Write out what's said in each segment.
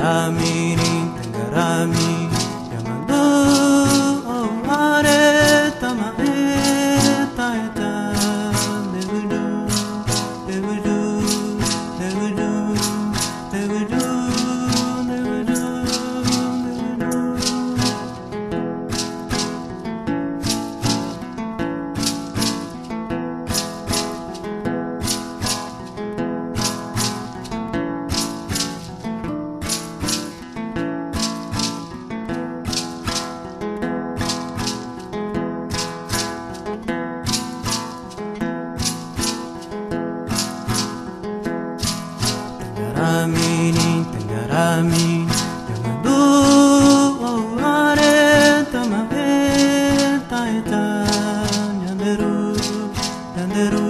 Tangaramini, Tangarami, Yamando, Are, Tamae, Taeta, Devudu, Devudu, Devudu, Devudu, Devudu, Tangaramini, Tangarami, Yamando, Are, Tamae, Taeta, Yanderu, Yanderu,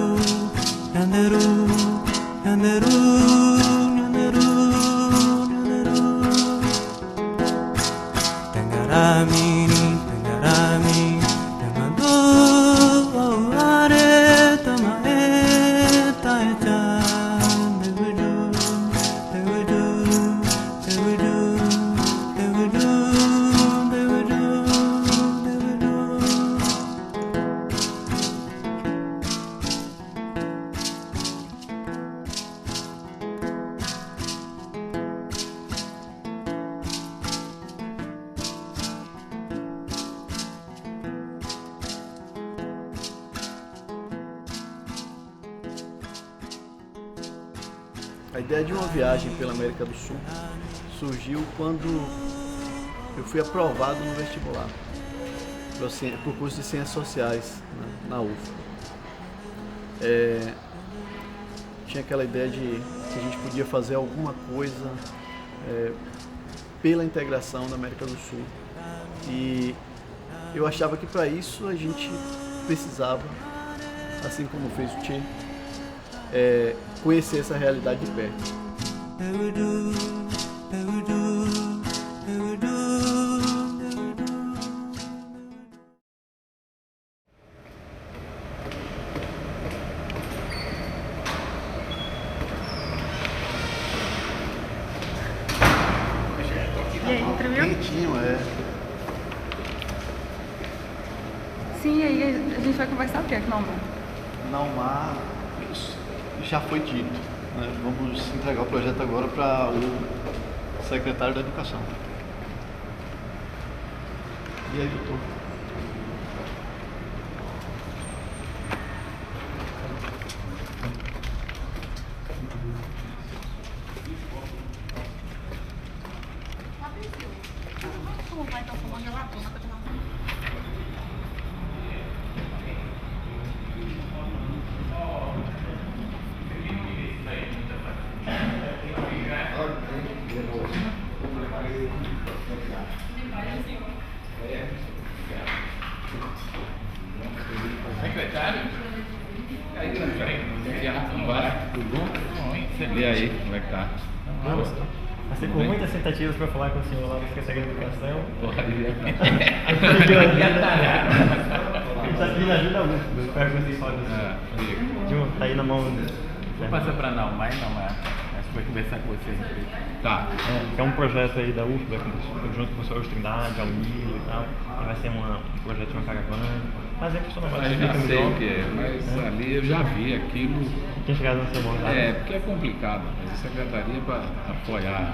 Yanderu, Yanderu, Yanderu, Yanderu. Tangaramini, Tangarami, Yamando, Are, Tamae, Taeta, Devudu, Devudu, Devudu, Devudu, Devudu, Devudu. A ideia de uma viagem pela América do Sul surgiu quando eu fui aprovado no vestibular para o curso de Ciências Sociais, né, na UFA. Tinha aquela ideia de que a gente podia fazer alguma coisa pela integração da América do Sul. E eu achava que para isso a gente precisava, assim como fez o Che, conhecer essa realidade de perto. Devudu, Devudu, Devudu, Devudu. E aí, tranquilo? Quentinho, Sim, e aí a gente vai conversar o que aqui, não? Naumar já foi dito, né? Vamos entregar o projeto agora para o secretário da Educação. E aí, doutor? Secretário? E aí, grande como vai? Tudo bom? E aí, como é que tá? Passei por muitas tentativas para falar com o senhor lá da Secretaria de Educação. Porra, Ele está pedindo ajuda muito. Eu espero que vocês falem assim. Ju, tá aí na mão. Vou passar pra Naumar e Naumar. Acho que vai conversar com vocês. Tá. É um projeto aí da UFBA, junto com o professor Trindade, Almilo e tal. E vai ser um projeto de uma caravana. Fazer funcionamento. Eu já sei o que é, mas ali eu já vi aquilo. Tinha chegado na semana lá. Porque é complicado, mas a secretaria para apoiar,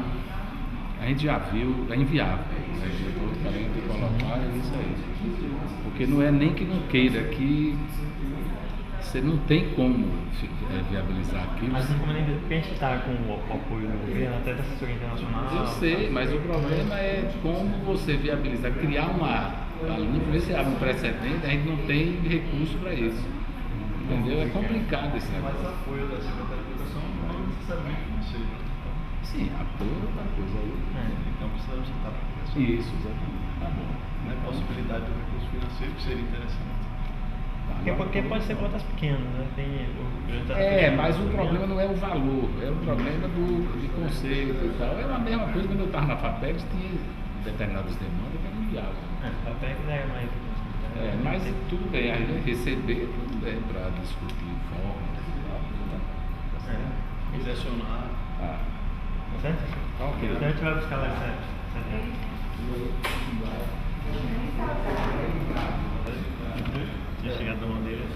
a gente já viu, é inviável. O talento de colocar é isso aí. Porque não é nem que não queira, que você não tem como viabilizar aquilo. Mas não como nem porque a gente está com o apoio do governo, até da assessoria internacional. Eu sei, mas o problema é como você viabilizar, criar uma linha, por isso abre um precedente, a gente não tem recurso para isso. Entendeu? É complicado esse negócio. Mas apoio da Secretaria de Educação não é necessariamente financeiro. Sim, apoio é outra coisa aí. Então precisamos sentar para conversar. Isso, exatamente. Tá bom. Né? Possibilidade do recurso financeiro que seria interessante. Porque pode ser cotas pequenas, né? Mas o problema não é o valor, é o problema de conceito e tal. É a mesma coisa quando eu estava na FAPEX, tinha determinadas demandas que eram inviáveis. FAPEX é mais. Mas tudo bem, aí receber tudo bem para discutir formas e tal. Direcionar. Santos? Tá ok. Então a gente vai buscar lá em Santos. Tinha chegado da mão dele.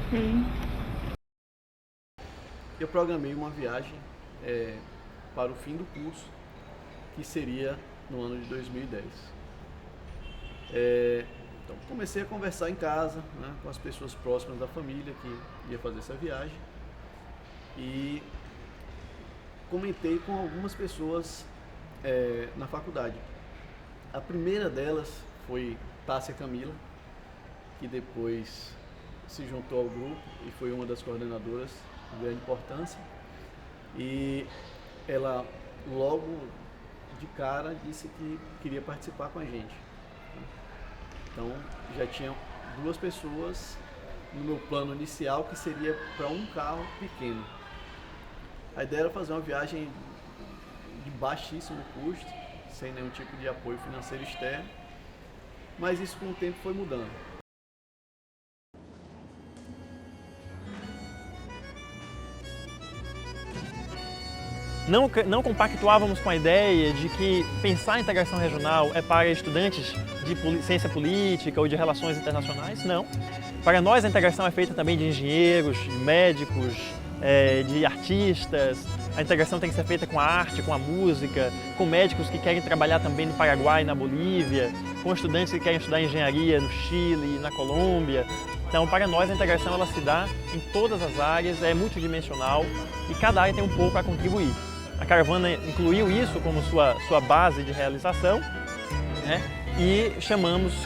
Sim. Eu programei uma viagem para o fim do curso, que seria no ano de 2010. Então comecei a conversar em casa, né, com as pessoas próximas da família que ia fazer essa viagem e comentei com algumas pessoas na faculdade. A primeira delas foi Tássia Camila, que depois se juntou ao grupo e foi uma das coordenadoras de grande importância. E ela logo de cara disse que queria participar com a gente. Então já tinha 2 pessoas no meu plano inicial, que seria para um carro pequeno. A ideia era fazer uma viagem de baixíssimo custo, sem nenhum tipo de apoio financeiro externo, mas isso com o tempo foi mudando. Não compactuávamos com a ideia de que pensar em integração regional é para estudantes de ciência política ou de relações internacionais, não. Para nós a integração é feita também de engenheiros, de médicos, de artistas. A integração tem que ser feita com a arte, com a música, com médicos que querem trabalhar também no Paraguai e na Bolívia, com estudantes que querem estudar engenharia no Chile e na Colômbia. Então, para nós, a integração ela se dá em todas as áreas, é multidimensional e cada área tem um pouco a contribuir. A caravana incluiu isso como sua base de realização, né? E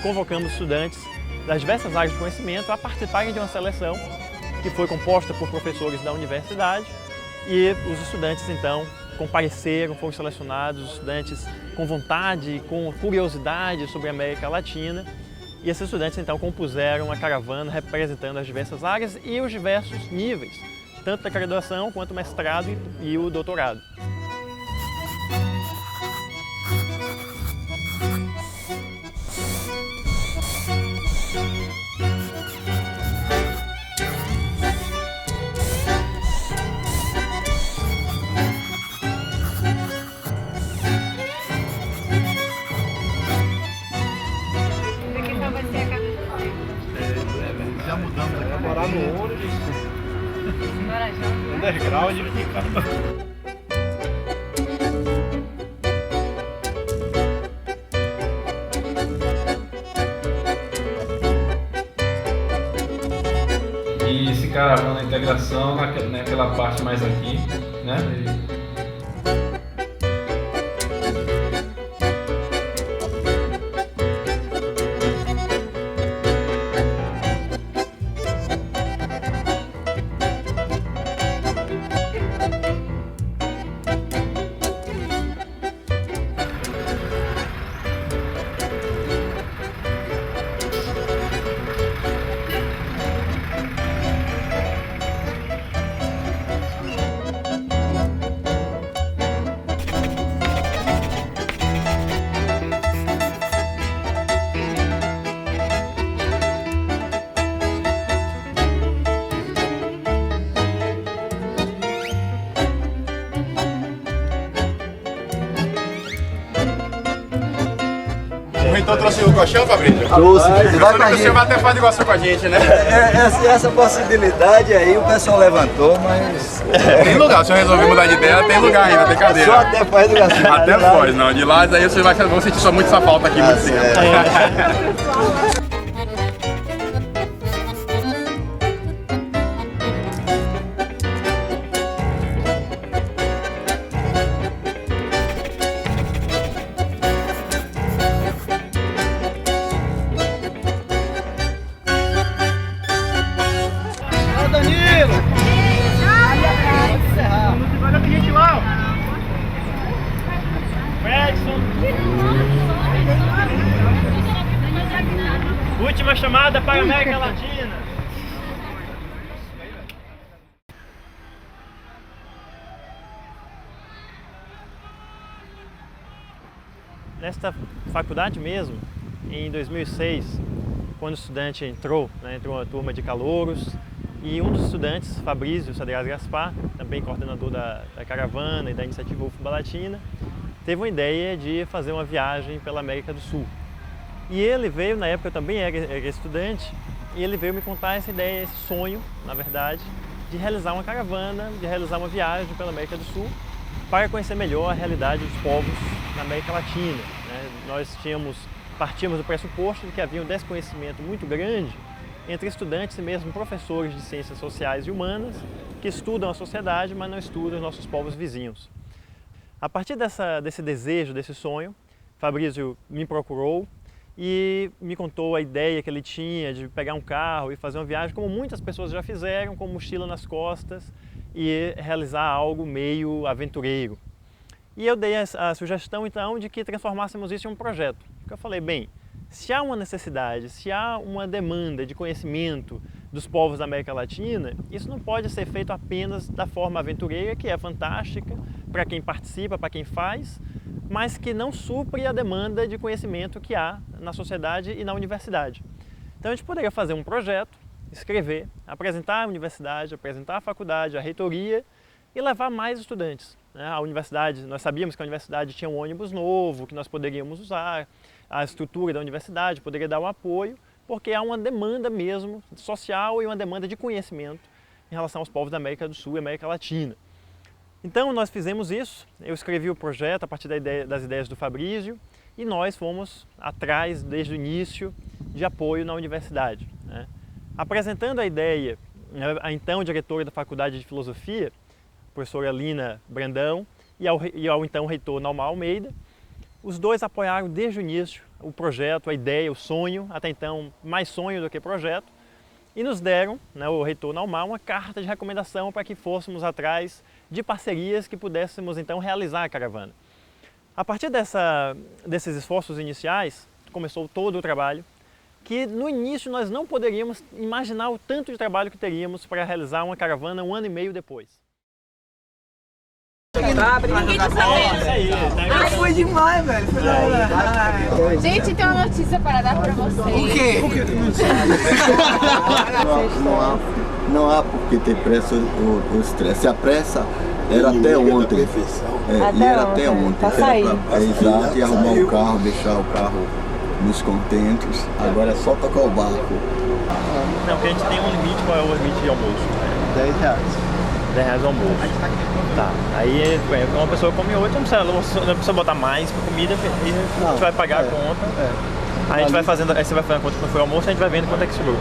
convocamos estudantes das diversas áreas de conhecimento a participarem de uma seleção que foi composta por professores da universidade e os estudantes, então, compareceram, foram selecionados, estudantes com vontade, com curiosidade sobre a América Latina. E esses estudantes, então, compuseram a caravana representando as diversas áreas e os diversos níveis, tanto da graduação quanto o mestrado e o doutorado. Já mudamos aqui, morar no ônibus. Underground de ficar. E esse caravana integração naquela parte mais aqui, né? Então trouxe o colchão, Fabrício? Trouxe. Vai com a Você gente. vai até fazer igual com a gente, né? Essa possibilidade aí o pessoal levantou, mas Tem lugar, se eu resolver mudar de ideia, tem lugar ainda, tem só cadeira. até faz do Garcia. Até pode, não. De lá, daí você vai sentir só muito essa falta aqui, muito tempo. Olha a gente lá, ó. Fredson. Última chamada para a América Latina. Nesta faculdade mesmo, em 2006, quando o estudante entrou, entrou uma turma de calouros, E um dos estudantes, Fabrício Sadreas Gaspar, também coordenador da caravana e da iniciativa UFBA Latina, teve uma ideia de fazer uma viagem pela América do Sul. E ele veio, na época eu também era estudante, e ele veio me contar essa ideia, esse sonho, na verdade, de realizar uma caravana, de realizar uma viagem pela América do Sul para conhecer melhor a realidade dos povos na América Latina, né? Nós partíamos do pressuposto de que havia um desconhecimento muito grande entre estudantes e mesmo professores de ciências sociais e humanas que estudam a sociedade, mas não estudam os nossos povos vizinhos. A partir desse desejo, desse sonho, Fabrício me procurou e me contou a ideia que ele tinha de pegar um carro e fazer uma viagem, como muitas pessoas já fizeram, com mochila nas costas e realizar algo meio aventureiro. E eu dei a sugestão, então, de que transformássemos isso em um projeto. Porque eu falei, bem, se há uma necessidade, se há uma demanda de conhecimento dos povos da América Latina, isso não pode ser feito apenas da forma aventureira, que é fantástica para quem participa, para quem faz, mas que não supre a demanda de conhecimento que há na sociedade e na universidade. Então a gente poderia fazer um projeto, escrever, apresentar à universidade, apresentar à faculdade, à reitoria e levar mais estudantes. A universidade, nós sabíamos que a universidade tinha um ônibus novo que nós poderíamos usar, a estrutura da universidade poderia dar um apoio, porque há uma demanda mesmo social e uma demanda de conhecimento em relação aos povos da América do Sul e América Latina. Então nós fizemos isso, eu escrevi o projeto a partir das ideias do Fabrício e nós fomos atrás desde o início de apoio na universidade, né? Apresentando a ideia, a então diretora da Faculdade de Filosofia, a professora Lina Brandão, e ao então reitor Naumar Almeida, os dois apoiaram desde o início o projeto, a ideia, o sonho, até então mais sonho do que projeto, e nos deram, né, o reitor Naumar, uma carta de recomendação para que fôssemos atrás de parcerias que pudéssemos então realizar a caravana. A partir desses esforços iniciais, começou todo o trabalho, que no início nós não poderíamos imaginar o tanto de trabalho que teríamos para realizar uma caravana 1 ano e meio depois. Ninguém tá sabendo. Ai, foi demais, velho. Foi da hora. Gente, tem uma notícia para dar pra vocês. O quê? O que tu não sabe? Não há por que ter pressa o estresse. A pressa era até ontem. E era até ontem. Pra sair. Exato, e arrumar o carro, deixar o carro nos contentes. Agora é só tocar o barco. Não, porque a gente tem um limite, qual é o limite de almoço? R$10. R$10 almoço. Tá. Aí uma pessoa come 8, não precisa botar mais pra comida e a gente vai pagar a conta. Aí a gente vai fazendo, aí você vai fazendo a conta quando foi o almoço, a gente vai vendo quanto é que sobrou.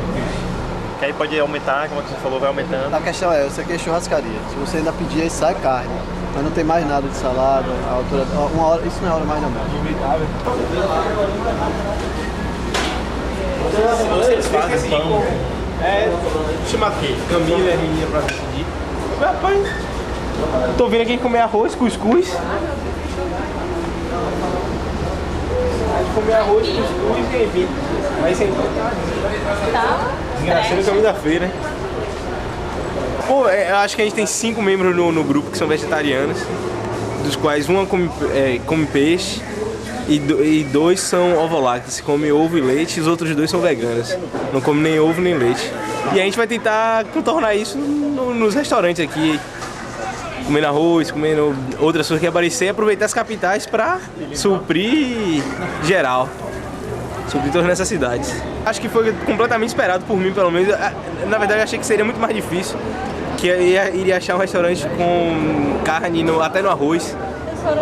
Que aí pode aumentar, como você falou, vai aumentando. A questão é, isso aqui é churrascaria. Se você ainda pedir, aí sai carne. Mas não tem mais nada de salada, a altura, uma hora, isso não é hora mais não. Vocês fazem pão? Chama aqui, Camila e Reninha pra decidir. Rapaz, tô vendo aqui comer arroz, cuscuz. Comer arroz, cuscuz e vinho. Mas sem desgraçado no caminho da feira, hein? Pô, eu acho que a gente tem 5 membros no grupo que são vegetarianos, dos quais uma come peixe e 2 são ovolácteos, come ovo e leite, e os outros 2 são veganos, não comem nem ovo nem leite. E a gente vai tentar contornar isso nos restaurantes aqui, comendo arroz, comendo outras coisas que aparecer e aproveitar as capitais para suprir geral, suprir todas as necessidades. Acho que foi completamente esperado por mim, pelo menos. Na verdade, eu achei que seria muito mais difícil, que eu iria achar um restaurante com carne até no arroz,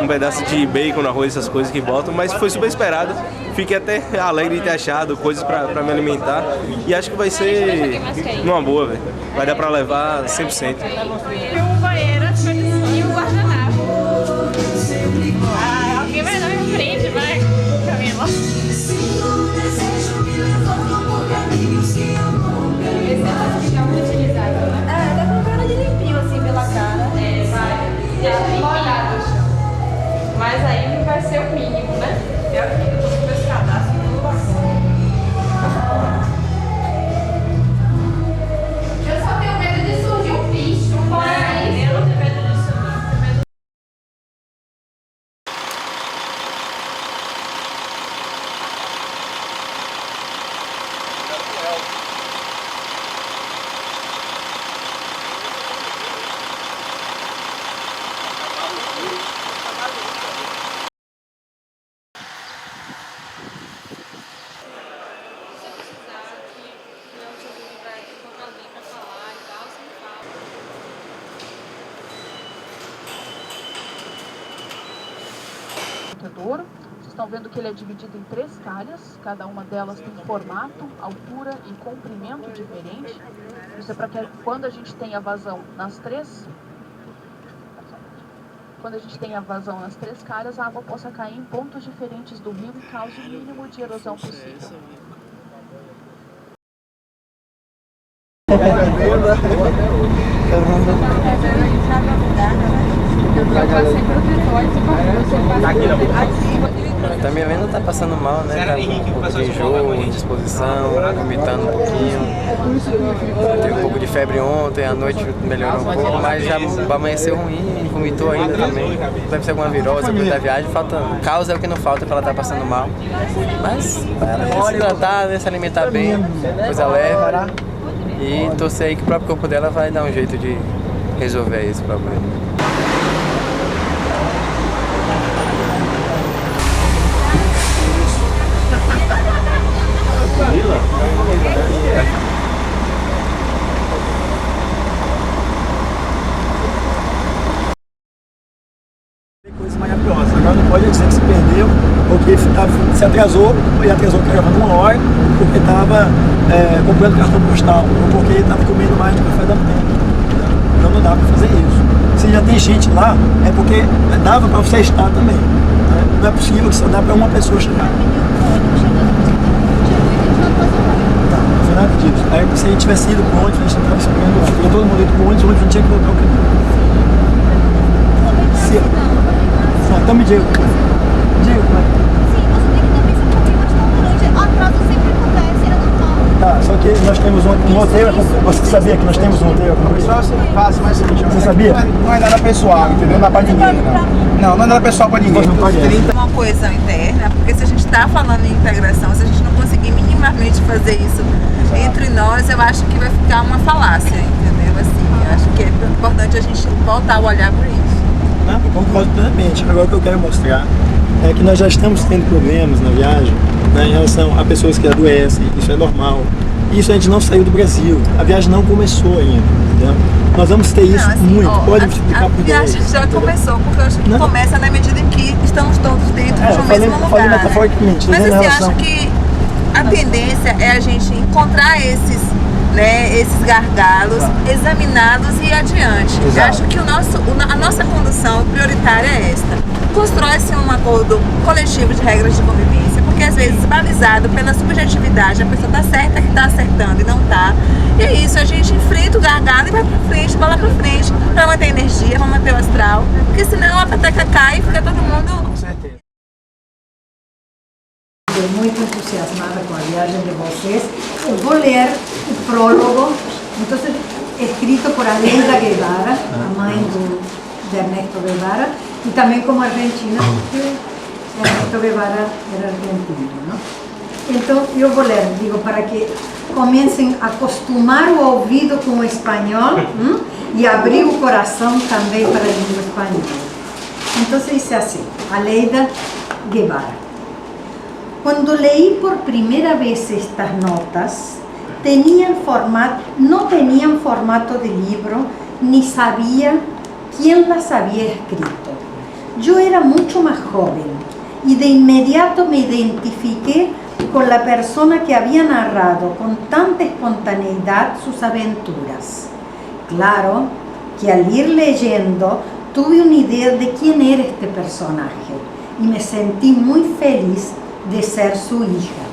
um pedaço de bacon no arroz, essas coisas que botam, mas foi super esperado. Fiquei até alegre de ter achado coisas pra me alimentar e acho que vai ser numa boa, velho. Vai dar pra levar 100%. O banheiro e o guardanapo. Alguém vai dar em frente, vai, Camila. Dá com cara de limpinho assim pela cara. Vai. Deixa bem molhado o chão. Mas aí vai ser o mínimo, né? É o que eu tô com esse cadastro no vapor. Eu só tenho medo de surgir um bicho. Mas eu não tenho medo disso, não. corredor. Vocês estão vendo que ele é dividido em 3 calhas, cada uma delas tem formato, altura e comprimento diferente. Isso é para que quando a gente tem a vazão nas 3 calhas, a água possa cair em pontos diferentes do rio e cause o mínimo de erosão possível. Tá me vendo, tá passando mal, né? Tá com um pouco de enjoo, indisposição, vomitando um pouquinho. Teve um pouco de febre ontem, à noite melhorou um pouco, mas já amanheceu ruim, vomitou ainda também. Deve ser alguma virose, coisa da viagem, falta. Causa é o que não falta pra ela estar passando mal. Mas ela se hidratar, né, se alimentar bem, coisa leve. E torcer aí que o próprio corpo dela vai dar um jeito de resolver esse problema. Coisa maravilhosa. Agora não pode dizer que se perdeu, porque se atrasou, e atrasou gravando 1 hora, porque estava comprando cartão postal, ou porque estava comendo mais do café da manhã. Então não dá para fazer isso. Se já tem gente lá, é porque dava para você estar também. Né? Não é possível que só dá para uma pessoa chegar. Tá, não foi nada disso. Aí se a gente tivesse ido para onde, a gente não estava esperando lá. Porque todo mundo indo para onde não tinha que voltar o caminho. Então me diga. Diga, como é? Sim, você tem que também se preocupar, mas não durante. Atraso sempre acontece, é normal. Tá, só que nós temos um roteiro. Você sabia que nós temos um roteiro? Só você faz, mas seguinte, você sabia? Não é nada pessoal, entendeu? Não dá pra ninguém, não. Não é nada pessoal pra ninguém. Uma coesão interna, porque se a gente está falando em integração, se a gente não conseguir minimamente fazer isso entre nós, eu acho que vai ficar uma falácia, entendeu? Assim, eu acho que é importante a gente voltar a olhar para isso. Não, eu concordo plenamente. Agora o que eu quero mostrar é que nós já estamos tendo problemas na viagem, né, em relação a pessoas que adoecem, isso é normal. Isso a gente não saiu do Brasil, a viagem não começou ainda, entendeu? Nós vamos ter isso muito, pode multiplicar por 10. A viagem já começou, porque eu acho que começa na medida em que estamos todos dentro de um mesmo lugar. Falei metaforicamente, mas assim, acho que a tendência é a gente encontrar esses gargalos, examinados e adiante. Eu acho que a nossa condução prioritária é esta. Constrói-se um acordo coletivo de regras de convivência, porque às vezes, balizado pela subjetividade, a pessoa está certa que está acertando e não está. E é isso, a gente enfrenta o gargalo e vai para frente, bola para frente, para manter a energia, para manter o astral, porque senão a peteca cai e fica todo mundo... Com certeza. Estou muito entusiasmada com a viagem de vocês. Eu vou ler o prólogo, então, escrito por Aleida Guevara, a mãe de Ernesto Guevara, e também como argentina, porque Ernesto Guevara era argentino, não? Então, eu vou ler, digo, para que comecem a acostumar o ouvido com o espanhol e abrir o coração também para a língua espanhola. Então, diz assim, Aleida Guevara. Cuando leí por primera vez estas notas, no tenían formato de libro, ni sabía quién las había escrito. Yo era mucho más joven y de inmediato me identifiqué con la persona que había narrado con tanta espontaneidad sus aventuras. Claro que al ir leyendo tuve una idea de quién era este personaje y me sentí muy feliz de ser su hija.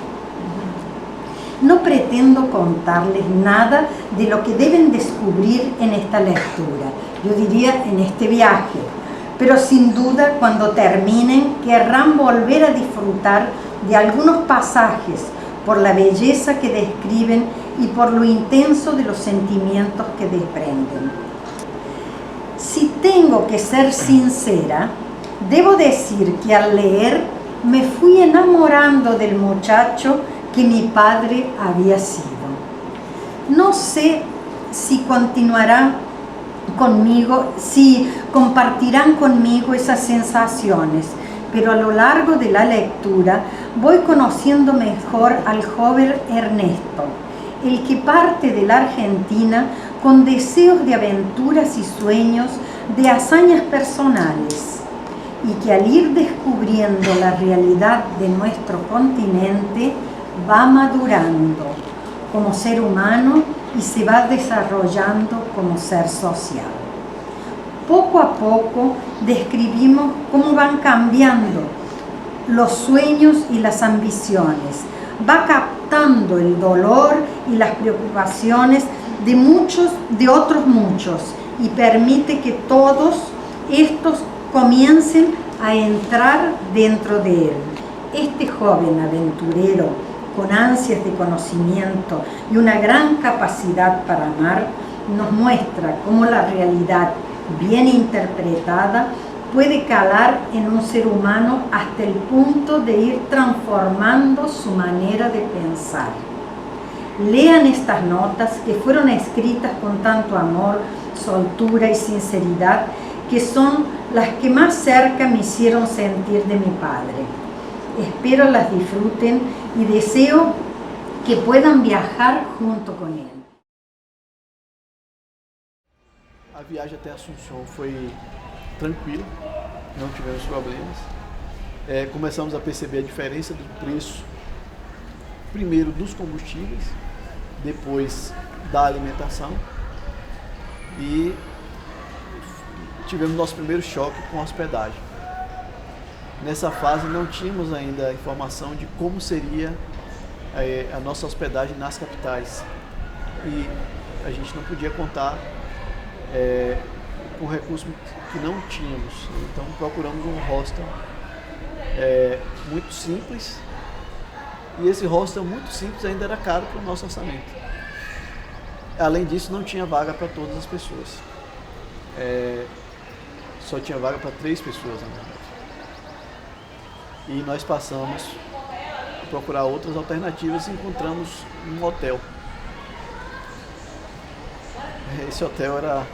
No pretendo contarles nada de lo que deben descubrir en esta lectura, yo diría en este viaje, pero sin duda cuando terminen querrán volver a disfrutar de algunos pasajes por la belleza que describen y por lo intenso de los sentimientos que desprenden. Si tengo que ser sincera, debo decir que al leer me fui enamorando del muchacho que mi padre había sido. No sé si continuarán conmigo, si compartirán conmigo esas sensaciones, pero a lo largo de la lectura voy conociendo mejor al joven Ernesto, el que parte de la Argentina con deseos de aventuras y sueños de hazañas personales. y que al ir descubriendo la realidad de nuestro continente va madurando como ser humano y se va desarrollando como ser social. Poco a poco describimos cómo van cambiando los sueños y las ambiciones, va captando el dolor y las preocupaciones de otros muchos y permite que todos estos comiencen a entrar dentro de él. Este joven aventurero, con ansias de conocimiento y una gran capacidad para amar, nos muestra cómo la realidad bien interpretada puede calar en un ser humano hasta el punto de ir transformando su manera de pensar. Lean estas notas que fueron escritas con tanto amor, soltura y sinceridad, que son las que más cerca me hicieron sentir de mi padre. Espero las disfruten y deseo que puedan viajar junto con él. A viagem até Assunção foi tranquila, não tivemos problemas. Começamos a perceber a diferença do preço, primeiro dos combustíveis, depois da alimentação, e tivemos nosso primeiro choque com a hospedagem. Nessa fase não tínhamos ainda a informação de como seria a nossa hospedagem nas capitais, e a gente não podia contar com recursos que não tínhamos, então procuramos um hostel muito simples, e esse hostel muito simples ainda era caro para o nosso orçamento. Além disso, não tinha vaga para todas as pessoas, só tinha vaga para 3 pessoas na verdade. E nós passamos a procurar outras alternativas e encontramos um hotel. Esse hotel era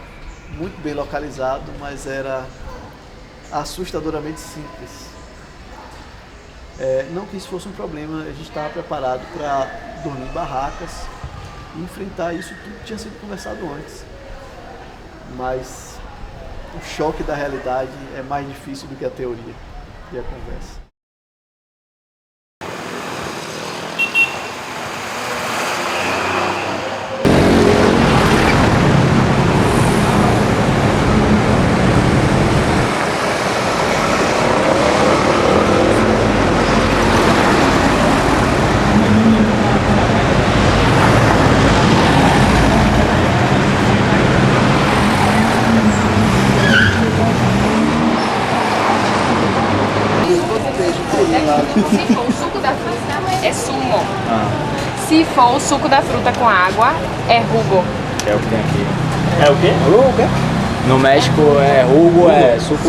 muito bem localizado, mas era assustadoramente simples. Não que isso fosse um problema, a gente estava preparado para dormir em barracas e enfrentar isso tudo que tinha sido conversado antes. Mas o choque da realidade é mais difícil do que a teoria e a conversa. Se for o suco da fruta, é sumo. Se for o suco da fruta com água, é jugo. É o que tem aqui. É o quê? O quê? No México é jugo, é suco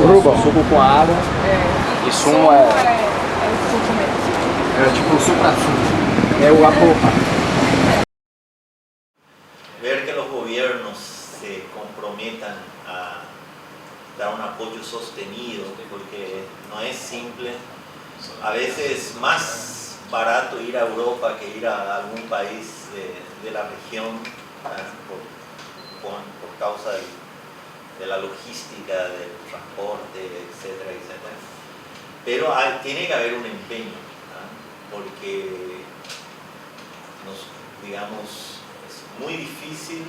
com água. E sumo é suco mesmo. É tipo o supra-sumo. É o apopa. Ver que los gobiernos se comprometan a dar un apoyo sostenido, porque no es simple. A veces más barato ir a Europa que ir a algún país de la región por causa de la logística, del transporte, etcétera, etcétera. Pero tiene que haber un empeño, porque digamos, es muy difícil.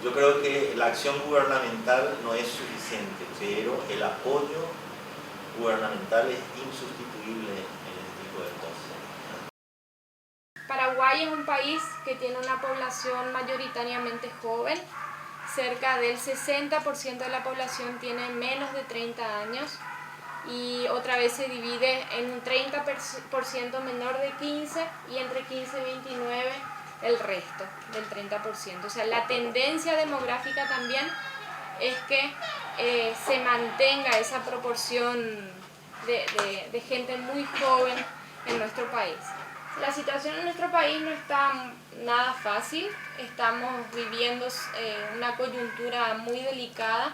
Yo creo que la acción gubernamental no es suficiente, pero el apoyo gubernamental es insustituible en este tipo de cosas. Paraguay es un país que tiene una población mayoritariamente joven. Cerca del 60% de la población tiene menos de 30 años y otra vez se divide en un 30% menor de 15 y entre 15 y 29 el resto del 30%. O sea, la tendencia demográfica también es que se mantenga esa proporción de gente muy joven en nuestro país. La situación en nuestro país no está nada fácil, estamos viviendo una coyuntura muy delicada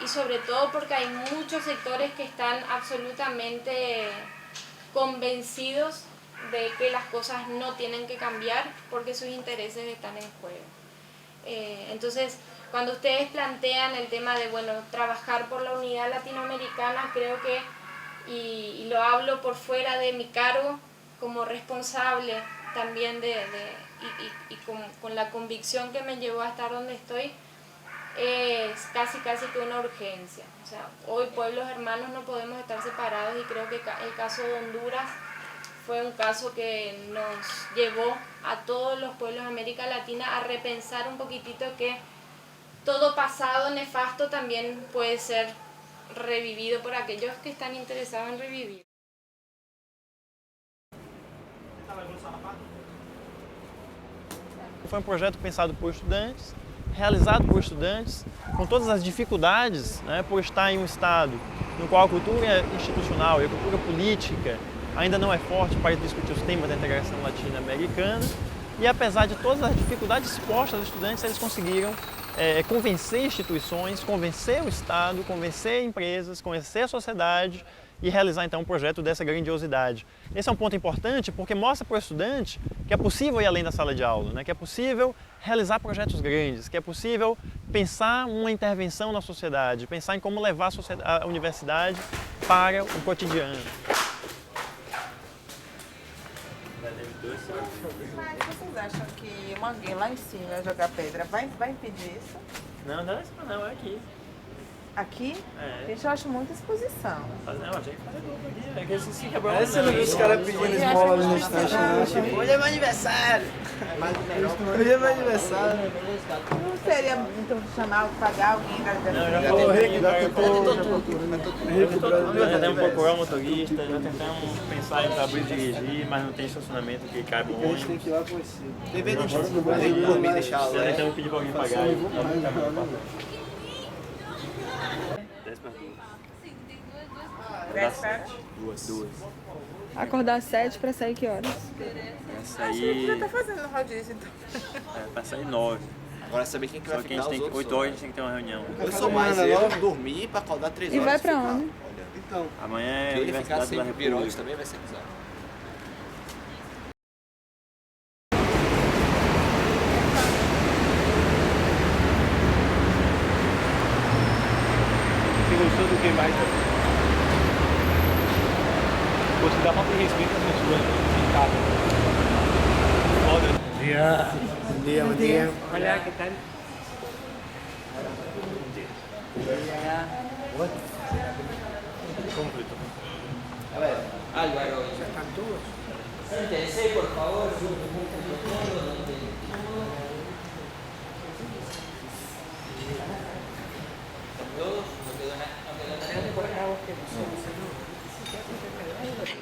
y sobre todo porque hay muchos sectores que están absolutamente convencidos de que las cosas no tienen que cambiar porque sus intereses están en juego. Entonces, cuando ustedes plantean el tema de, bueno, trabajar por la unidad latinoamericana, creo que, y lo hablo por fuera de mi cargo, como responsable también con la convicción que me llevó a estar donde estoy, es casi que una urgencia. O sea, hoy pueblos hermanos no podemos estar separados y creo que el caso de Honduras fue un caso que nos llevó a todos los pueblos de América Latina a repensar un poquitito que todo pasado nefasto también puede ser revivido por aquellos que están interesados en revivir. Foi um projeto pensado por estudantes, realizado por estudantes, com todas as dificuldades, né, por estar em um estado no qual a cultura institucional e a cultura política ainda não é forte para discutir os temas da integração latino-americana, e apesar de todas as dificuldades expostas aos estudantes, eles conseguiram convencer instituições, convencer o Estado, convencer empresas, convencer a sociedade e realizar então um projeto dessa grandiosidade. Esse é um ponto importante porque mostra para o estudante que é possível ir além da sala de aula, né? Que é possível realizar projetos grandes, que é possível pensar uma intervenção na sociedade, pensar em como levar a universidade para o cotidiano. Mas vocês acham que alguém lá em cima vai jogar pedra vai impedir isso? Não, não é isso não, é aqui. Aqui? É. Gente, eu acho muita exposição. Não, a gente faz grupo aqui. É que eles se quebrou. Você não viu os caras pedindo esmola ali no estante, não? Tipo, hoje é meu aniversário. Hoje é meu aniversário. Não seria então chamar, pagar alguém da Já tentamos procurar um motorista, já tentamos pensar em abrir e dirigir, mas não tem estacionamento que caiba o ônibus. Tem que ir lá conhecer. Tem que dormir, deixar lá. Já tentamos pedir para alguém pagar. 10 para? Duas. Acordar às 7 para sair que horas? Pra sair... já tá fazendo rodízio, então. Pra sair 9. Agora saber quem que vai ficar os outros. 8 horas a gente tem que ter uma reunião. Eu sou mais dormir pra acordar 3 horas. E vai pra onde? Então, amanhã é a Universidade da República. Também vai ser bizarro. Você gostou do que mais? Você dá falta de respeito às pessoas em casa. Bom dia. Bom dia, bom dia. Olá, que tal? Conflito. A ver, Álvaro. ¿Ya están todos? Siéntense, por favor.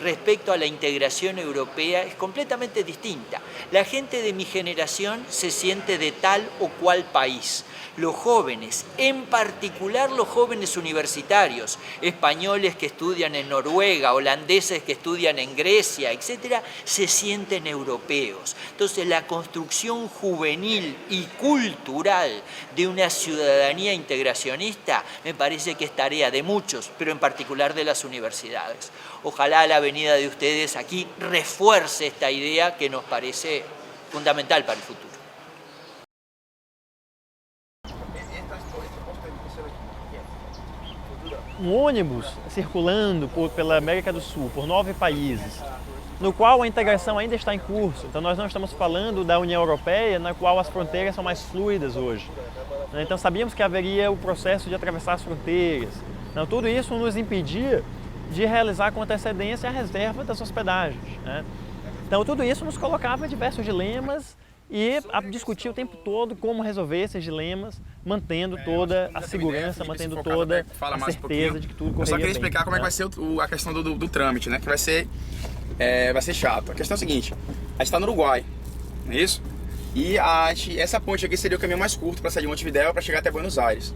Respecto a la integración europea es completamente distinta. La gente de mi generación se siente de tal o cual país. Los jóvenes, en particular los jóvenes universitarios, españoles que estudian en Noruega, holandeses que estudian en Grecia, etc., se sienten europeos. Entonces la construcción juvenil y cultural de una ciudadanía integracionista me parece que es tarea de muchos, pero en particular de las universidades. Ojalá la venida de ustedes aquí refuerce esta idea que nos parece fundamental para el futuro. Um ônibus circulando pela América do Sul, por 9 países, no qual a integração ainda está em curso. Então nós não estamos falando da União Europeia, na qual as fronteiras são mais fluidas hoje. Então sabíamos que haveria o processo de atravessar as fronteiras. Então tudo isso nos impedia de realizar com antecedência a reserva das hospedagens, né? Então tudo isso nos colocava diversos dilemas e a discutir o tempo todo como resolver esses dilemas, mantendo toda a segurança, mantendo toda a certeza de que tudo correria bem. Eu só queria explicar como é que vai ser a questão do trâmite, né? Que vai ser chato. A questão é a seguinte, a gente está no Uruguai, não é isso? E essa ponte aqui seria o caminho mais curto para sair de Montevidéu para chegar até Buenos Aires.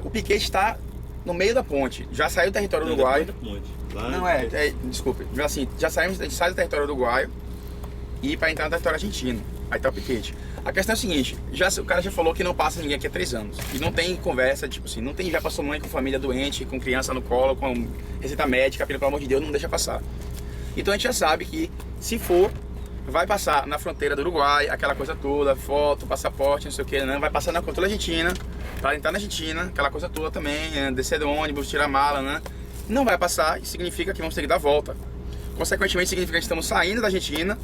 O piquete está no meio da ponte, já saiu do território uruguaio. Não, desculpe, já saímos, a gente sai do território uruguaio e para entrar no território argentino. Aí tá o piquete. A questão é a seguinte, o cara já falou que não passa ninguém aqui há 3 anos. E não tem conversa, tipo assim, não tem, já passou mãe com família doente, com criança no colo, com receita médica, pelo amor de Deus, não deixa passar. Então a gente já sabe que se for, vai passar na fronteira do Uruguai, aquela coisa toda, foto, passaporte, não sei o que, né? Vai passar na controle argentina, para entrar na Argentina, aquela coisa toda também, né? Descer do ônibus, tirar a mala, né? Não vai passar, isso significa que vamos ter que dar a volta. Consequentemente, significa que estamos saindo da Argentina,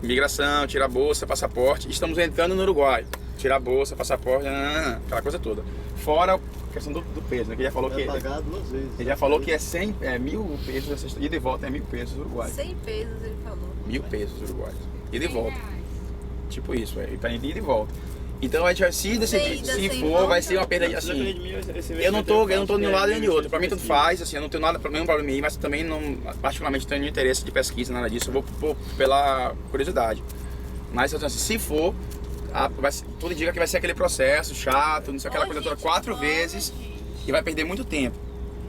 imigração, tirar a bolsa, passaporte, e estamos entrando no Uruguai, tirar a bolsa, passaporte, aquela coisa toda. Fora a questão do peso, né? Que ele já falou que pagar 2 vezes. Ele já falou que é 1.000 pesos, ida e volta é 1.000 pesos uruguaios. 100 pesos ele falou. 1.000 pesos uruguaios. Ida e volta. Tipo isso, para ida e volta. Então a gente vai se decidir, se for, vai ser uma perda assim. Eu não tô de um lado nem de outro. Para mim tudo faz, assim, eu não tenho nada, nenhum problema em ir, mas também não, particularmente tenho nenhum interesse de pesquisa, nada disso. Eu vou pela curiosidade. Mas assim, se for, tudo indica que vai ser aquele processo chato, não sei, aquela coisa toda 4 vezes e vai perder muito tempo.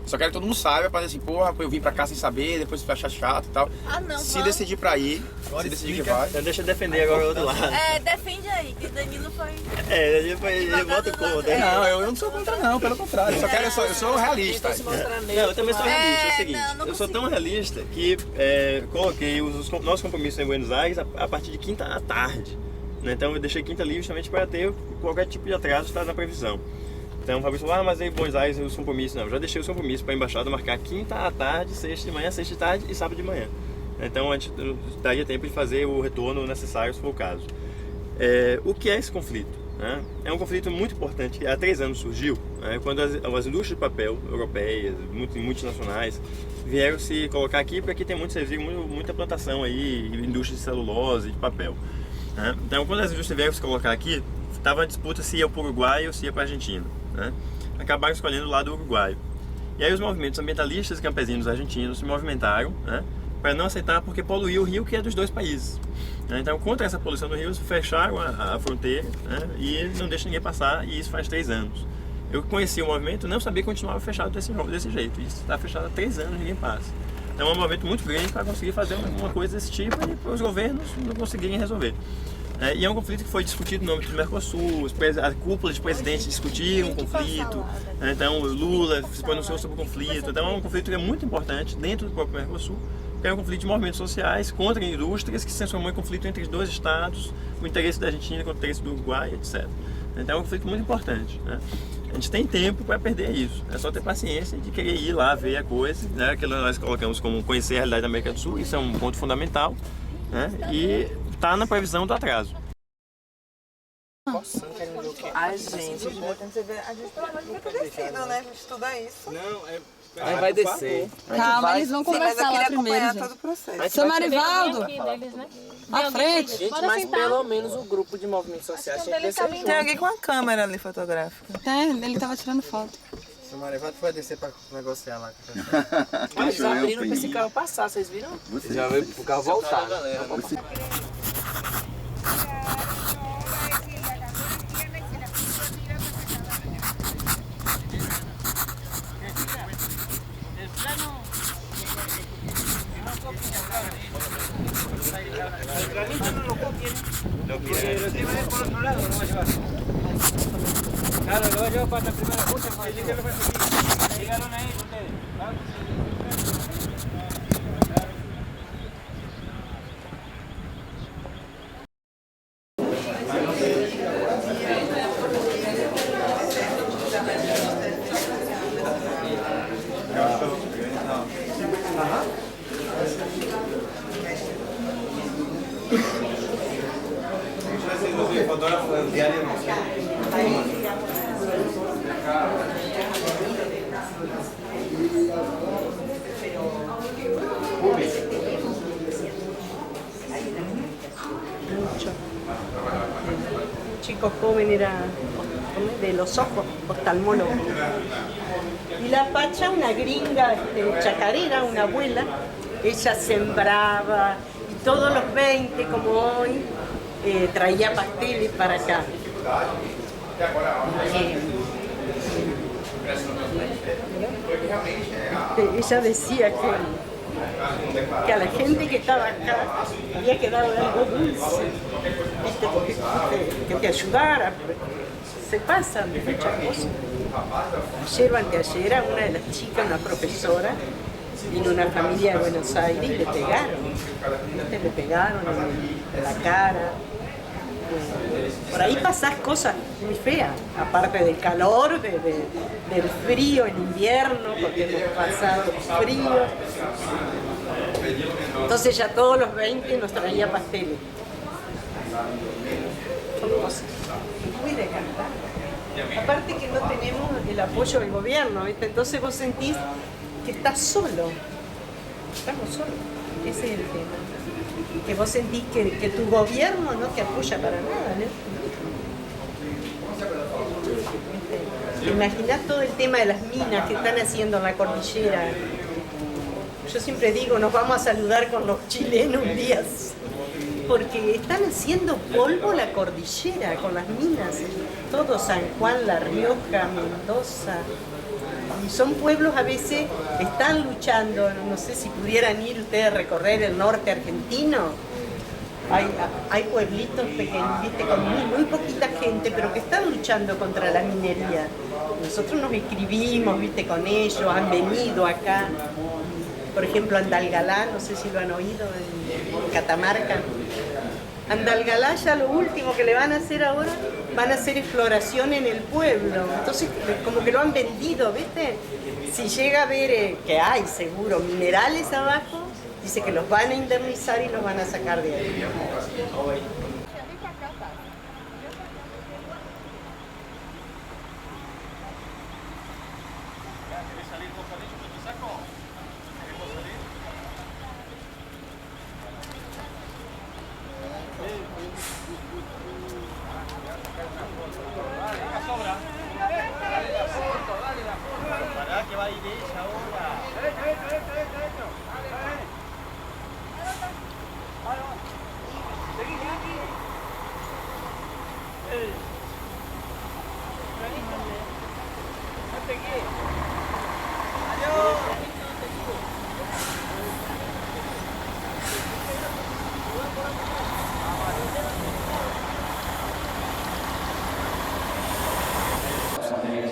Só quero que todo mundo saiba, para dizer assim, porra, eu vim pra cá sem saber, depois vai achar chato e tal. Se decidir pra ir, se decidir que vai. Então deixa eu defender agora o outro lado. Defende aí, que Danilo foi... Ele vota contra. Não, eu não sou contra não, pelo contrário. Eu sou realista. Não, eu também sou realista. É o seguinte, eu sou tão realista que coloquei os nossos compromissos em Buenos Aires a partir de quinta à tarde. Então eu deixei quinta livre justamente para ter qualquer tipo de atraso está na previsão. Então o Fabrício falou, mas aí Buenos Aires os compromissos, não, já deixei os compromissos para a embaixada marcar quinta à tarde, sexta de manhã, sexta de tarde e sábado de manhã. Então a gente daria tempo de fazer o retorno necessário se for o caso. O que é esse conflito? Né? É um conflito muito importante que há 3 anos surgiu, né? Quando as indústrias de papel europeias, multinacionais, vieram se colocar aqui, porque aqui tem muito serviço, muita plantação aí, indústria de celulose, de papel. Né? Então quando as indústrias vieram se colocar aqui, estava a disputa se ia para o Uruguai ou se ia para a Argentina. Né? Acabaram escolhendo o lado uruguaio. E aí os movimentos ambientalistas e campesinos argentinos se movimentaram, né, para não aceitar porque poluía o rio, que é dos 2 países. Então, contra essa poluição do rio, fecharam a fronteira, né, e não deixam ninguém passar, e isso faz 3 anos. Eu conheci o movimento, não sabia que continuava fechado desse jeito. Isso está fechado há 3 anos, ninguém passa. Então é um movimento muito grande para conseguir fazer uma coisa desse tipo e os governos não conseguirem resolver. E é um conflito que foi discutido no âmbito do Mercosul, a cúpula de presidentes discutiram o conflito, então Lula se pronunciou sobre o conflito, então é um conflito que é muito importante dentro do próprio Mercosul, que é um conflito de movimentos sociais contra indústrias que se transformou em conflito entre os 2 estados, o interesse da Argentina contra o interesse do Uruguai, etc. Então é um conflito muito importante. Né? A gente tem tempo para perder isso, é só ter paciência de querer ir lá ver a coisa, né? Que nós colocamos como conhecer a realidade da América do Sul, isso é um ponto fundamental, né? E está na previsão do atraso. Ai, gente, é importante você ver. A gente pelo menos vai ter descido, né? A gente estuda isso. Não, Aí vai descer. Calma, eles vão conversar lá primeiro, todo o processo. gente. Seu Marivaldo, à frente. Gente, mas pelo menos o grupo de movimentos sociais tinha que descer junto. Tem alguém com a câmera ali fotográfica. Ele tava tirando foto. O Marivaldo vai descer pra negociar lá. Eles abriram pra esse carro passar, vocês viram? Já veio pro carro voltar. Claro, lo llevo para la primera puta, llegaron ahí ustedes. Chico joven era de los ojos, oftalmólogo. Y la Pacha, una gringa chacarera, una abuela, ella sembraba y todos los 20, como hoy, traía pasteles para acá. Ella decía que a la gente que estaba acá había quedado algo dulce, que te ayudara, se pasan de muchas cosas. Ayer o anteayer, una de las chicas, una profesora, vino una familia de Buenos Aires y le pegaron, ¿viste? Le pegaron en la cara. Por ahí pasás cosas muy feas, aparte del calor, del frío en invierno, porque hemos pasado frío. Entonces ya todos los 20 nos traía pasteles. Son cosas muy desgastantes. Aparte que no tenemos el apoyo del gobierno, ¿viste? Entonces vos sentís que estás solo. Estamos solos. Ese es el tema. Que vos sentís que tu gobierno no te apoya para nada, ¿no? ¿Te imaginás todo el tema de las minas que están haciendo en la cordillera? Yo siempre digo, nos vamos a saludar con los chilenos un día, porque están haciendo polvo la cordillera con las minas, todo San Juan, La Rioja, Mendoza. Y son pueblos a veces que están luchando, no sé si pudieran ir ustedes a recorrer el norte argentino. Hay pueblitos pequeños, ¿viste? Con muy poquita gente, pero que están luchando contra la minería. Nosotros nos inscribimos, ¿viste? Con ellos, han venido acá. Por ejemplo, Andalgalá, no sé si lo han oído, en Catamarca. Andalgalá ya lo último que le van a hacer ahora, van a hacer exploración en el pueblo. Entonces, como que lo han vendido, ¿viste? Si llega a ver que hay, seguro, minerales abajo, dice que los van a indemnizar y los van a sacar de ahí.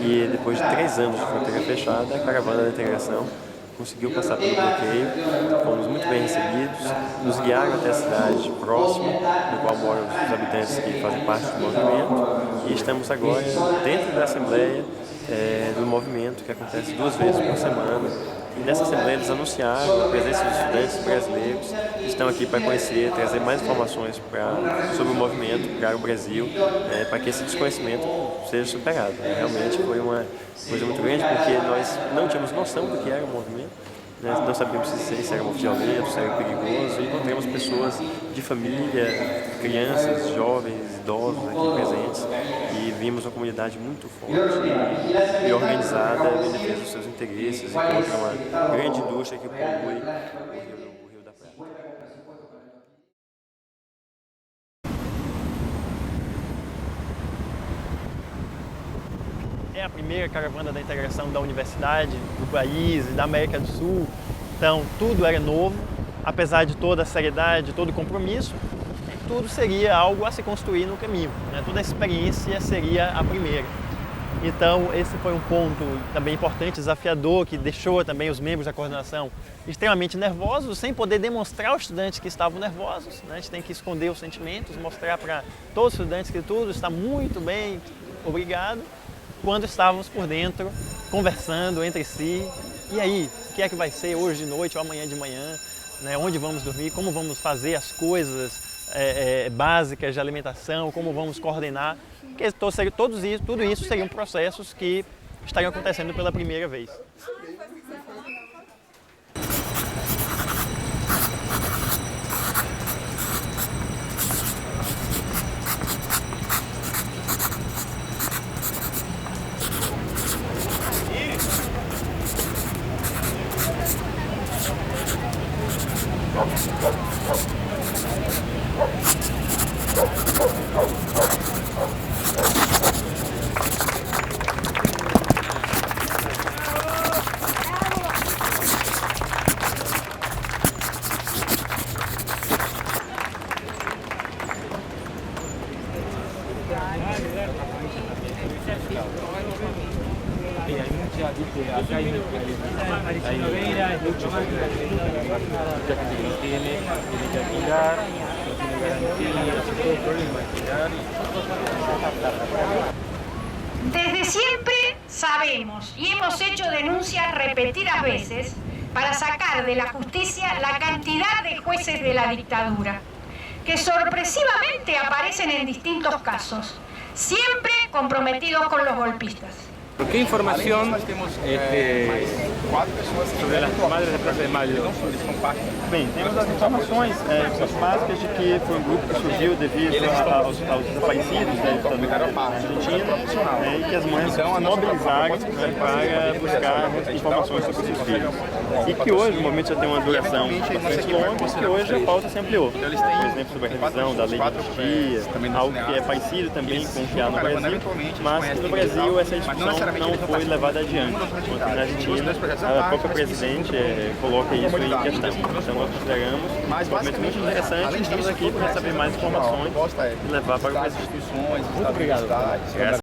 E depois de 3 anos de fronteira fechada, a caravana da integração conseguiu passar pelo bloqueio, fomos muito bem recebidos, nos guiaram até a cidade próxima, no qual moram os habitantes que fazem parte do movimento, e estamos agora dentro da Assembleia do movimento, que acontece 2 vezes por semana. E nessa Assembleia eles anunciaram a presença dos estudantes brasileiros que estão aqui para conhecer, trazer mais informações sobre o movimento para o Brasil, para que esse desconhecimento seja superado. Realmente foi uma coisa muito grande, porque nós não tínhamos noção do que era o movimento, não sabíamos se era muito violento, se era perigoso, e encontramos pessoas de família, crianças, jovens, idosos aqui presentes, e vimos uma comunidade muito forte e organizada em defesa dos seus interesses e contra uma grande indústria que polui o Rio da Prata. É a primeira caravana da integração da universidade, do país e da América do Sul, então tudo era novo, apesar de toda a seriedade, todo o compromisso, tudo seria algo a se construir no caminho, né? Toda a experiência seria a primeira. Então esse foi um ponto também importante, desafiador, que deixou também os membros da coordenação extremamente nervosos, sem poder demonstrar aos estudantes que estavam nervosos, né? A gente tem que esconder os sentimentos, mostrar para todos os estudantes que tudo está muito bem, obrigado, quando estávamos por dentro, conversando entre si, e aí, o que é que vai ser hoje de noite ou amanhã de manhã, né? Onde vamos dormir, como vamos fazer as coisas básicas de alimentação, como vamos coordenar, porque tudo isso seriam processos que estariam acontecendo pela primeira vez. sea, viste, acá hay muchos que no tiene que alquilar, no tiene garantía, es todo problema alquilar Desde siempre sabemos y hemos hecho denuncias repetidas veces para sacar de la justicia la cantidad de jueces de la dictadura, que sorpresivamente aparecen en distintos casos, siempre comprometidos con los golpistas. ¿Qué información sobre las madres da Praça de Maio? Bem, temos as informações básicas de que foi um grupo que surgiu devido aos desaparecidos da ditadura na Argentina e que as mães se mobilizaram para buscar informações sobre esses filhos. E que hoje o movimento já tem uma duração bastante longa e que hoje a pauta se ampliou. Por exemplo, sobre a revisão da lei de anistia, algo que é parecido também com o que há no Brasil, mas que no Brasil essa discussão não foi levada adiante. Enquanto na Argentina, a própria presidente coloca isso em questão. Então nós consideramos um movimento muito interessante e estamos aqui para saber mais informações e levar para as instituições. Muito obrigado. Graças.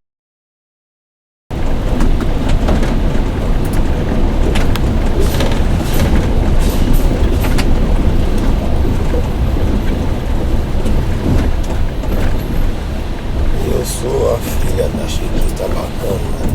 Eu sou a filha da Chiquita Bacana.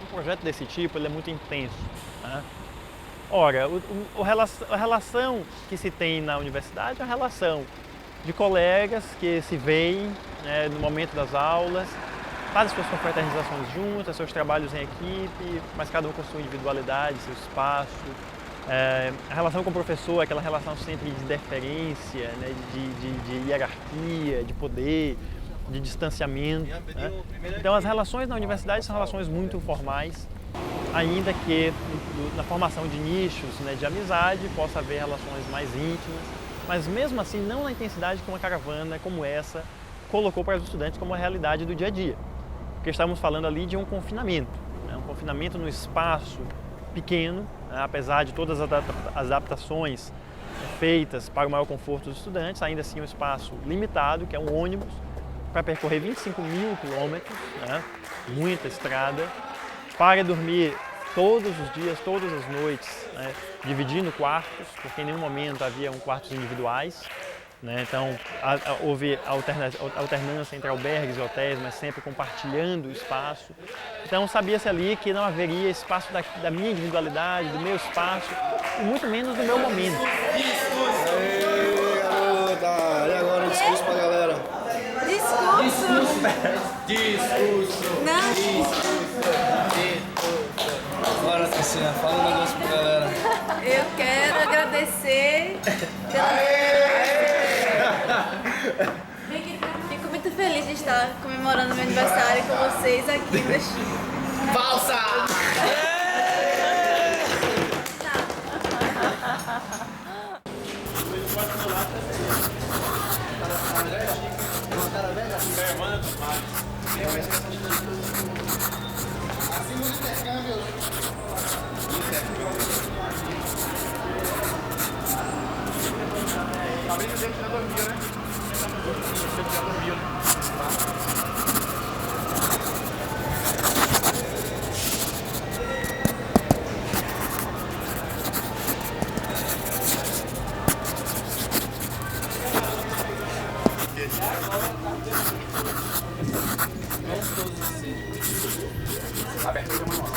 Um projeto desse tipo ele é muito intenso. Né? Ora, a relação que se tem na universidade é uma relação de colegas que se veem no momento das aulas, fazem suas confraternizações juntas, seus trabalhos em equipe, mas cada um com sua individualidade, seu espaço. A relação com o professor é aquela relação sempre de deferência, né? de hierarquia, de poder, de distanciamento. Né? Então as relações na universidade são relações muito formais, ainda que na formação de nichos, né, de amizade possa haver relações mais íntimas, mas mesmo assim não na intensidade que uma caravana como essa colocou para os estudantes como a realidade do dia a dia. Porque estamos falando ali de um confinamento, né, um confinamento no espaço pequeno, né, apesar de todas as adaptações feitas para o maior conforto dos estudantes, ainda assim um espaço limitado, que é um ônibus, para percorrer 25 mil quilômetros, né, muita estrada, para dormir todos os dias, todas as noites, né, dividindo quartos, porque em nenhum momento havia quartos individuais. Né, então houve alternância entre albergues e hotéis, mas sempre compartilhando o espaço. Então sabia-se ali que não haveria espaço da minha individualidade, do meu espaço, e muito menos do meu momento. Aê, garota! E agora o discurso pra galera? Discurso! Discurso! Não, discurso! Bora, Cristina, fala um negócio pra galera. Eu quero agradecer Fico muito feliz de estar comemorando meu aniversário com vocês aqui no Chile. Falsa! Talvez o gente já dormiu, né? Você já dormiu, né? Aberto de manual.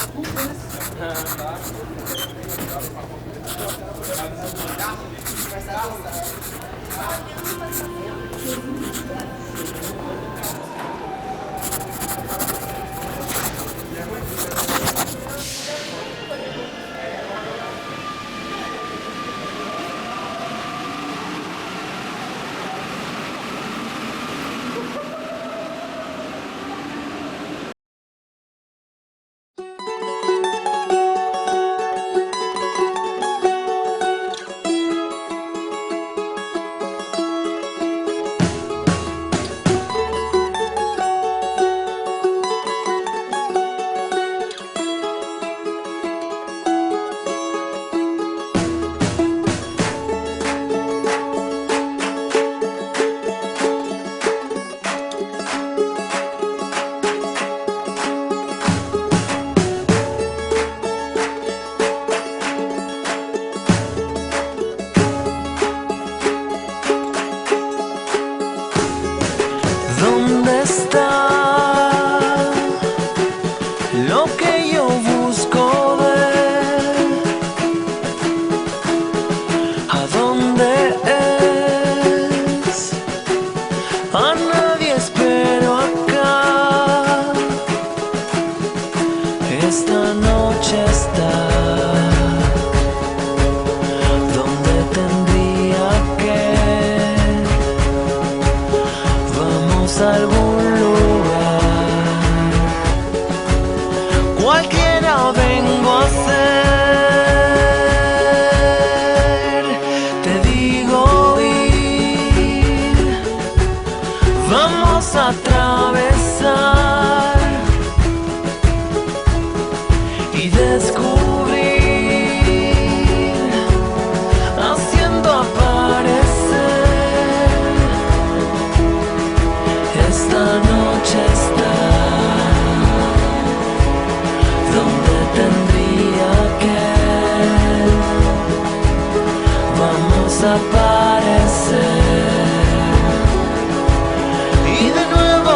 vamos a atravesar y descubrir, haciendo aparecer esta noche está donde tendría que. Vamos a aparecer y de nuevo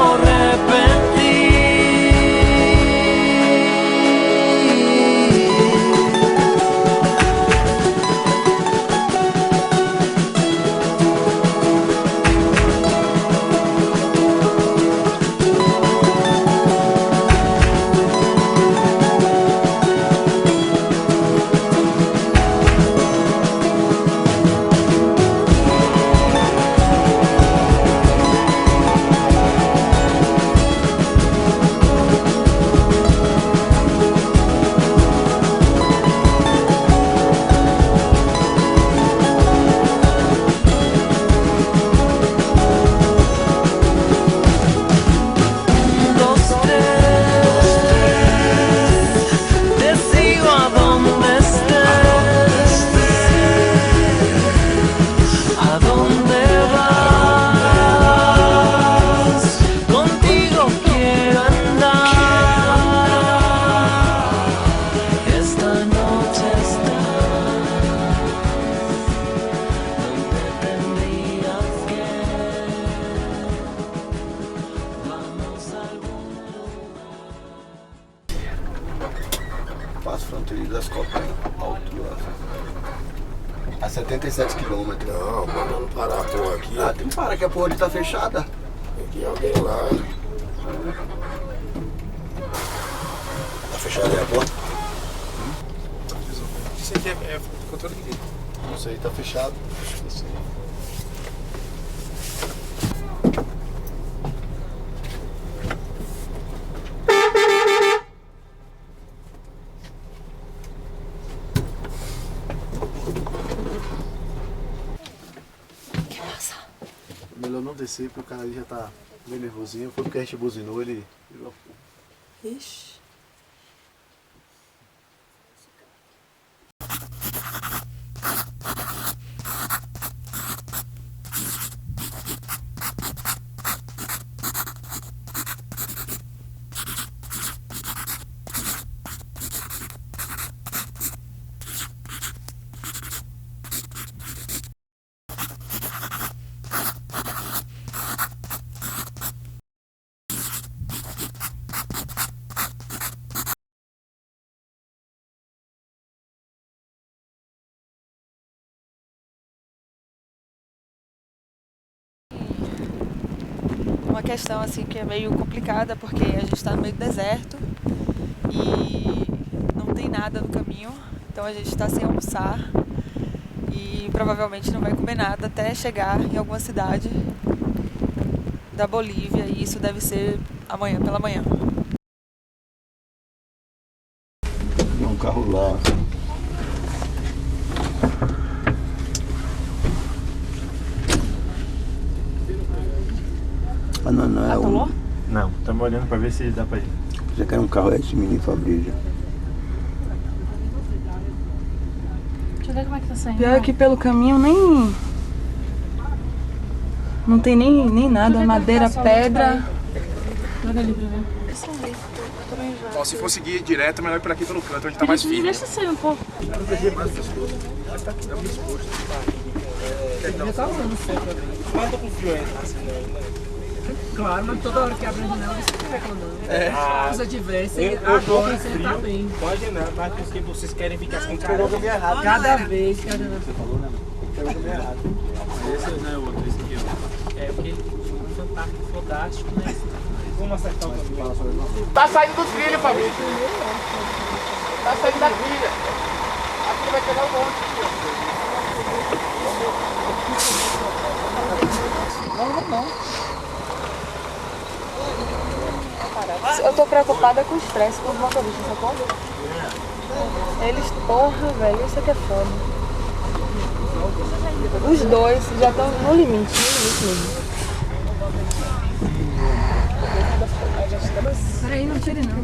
Passo Fronteiriço das Copas, altura. A 77 quilômetros. Não, mano, não parar a porra aqui. Ah, tem que parar que a porra ali tá fechada. Tem que ir alguém lá. Tá fechada aí a porta? Isso aqui é controle de quê? Não sei, tá fechado. Isso aí. Melhor não descer porque o cara ali já tá meio nervosinho. Foi porque a gente buzinou, ele virou a porra. Ixi. Uma questão assim que é meio complicada porque a gente está no meio do deserto e não tem nada no caminho, então a gente está sem almoçar e provavelmente não vai comer nada até chegar em alguma cidade da Bolívia e isso deve ser amanhã pela manhã. Tem um carro lá. Ah, não é um... Não, estamos olhando para ver se dá para ir. Já quer um carro esse mini Fabrício. Deixa eu ver como é que tá saindo. Pior que pelo caminho nem... Não tem nem nada, madeira, pedra. Joga ali pra ver. Ó, se for seguir direto, melhor ir por aqui pelo canto, onde tá mais firme. Deixa sair um pouco. Claro, mas toda hora que abre a janela você fica reclamando. Se você tivesse, eu tô agora com você frio, tá bem. pode não, mas porque vocês querem ficar com cara. Cada vez que a janela... Você falou, né? Pegou meio errado. Esse não é o outro, esse aqui, ó. É porque ele foi um fantástico, fodástico, né? Vamos acertar o caminho. Tá saindo do trilho, Fabrício. Tá saindo da trilha. Aqui vai pegar um monte. Não. Eu tô preocupada com o estresse com os motoristas, sacou? Eles, porra, velho, isso aqui é foda. Os dois já estão no limite mesmo. Peraí, não tire não.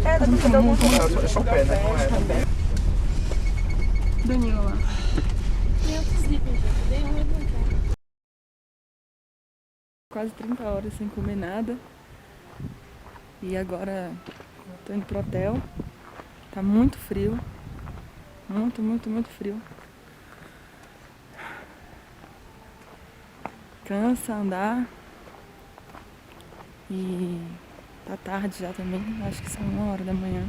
É só o pé, né? Danilo lá. Quase 30 horas sem comer nada. E agora tô indo pro hotel. Tá muito frio. Muito, muito, muito frio. Cansa andar. E tá tarde já também. Acho que são 1h da manhã.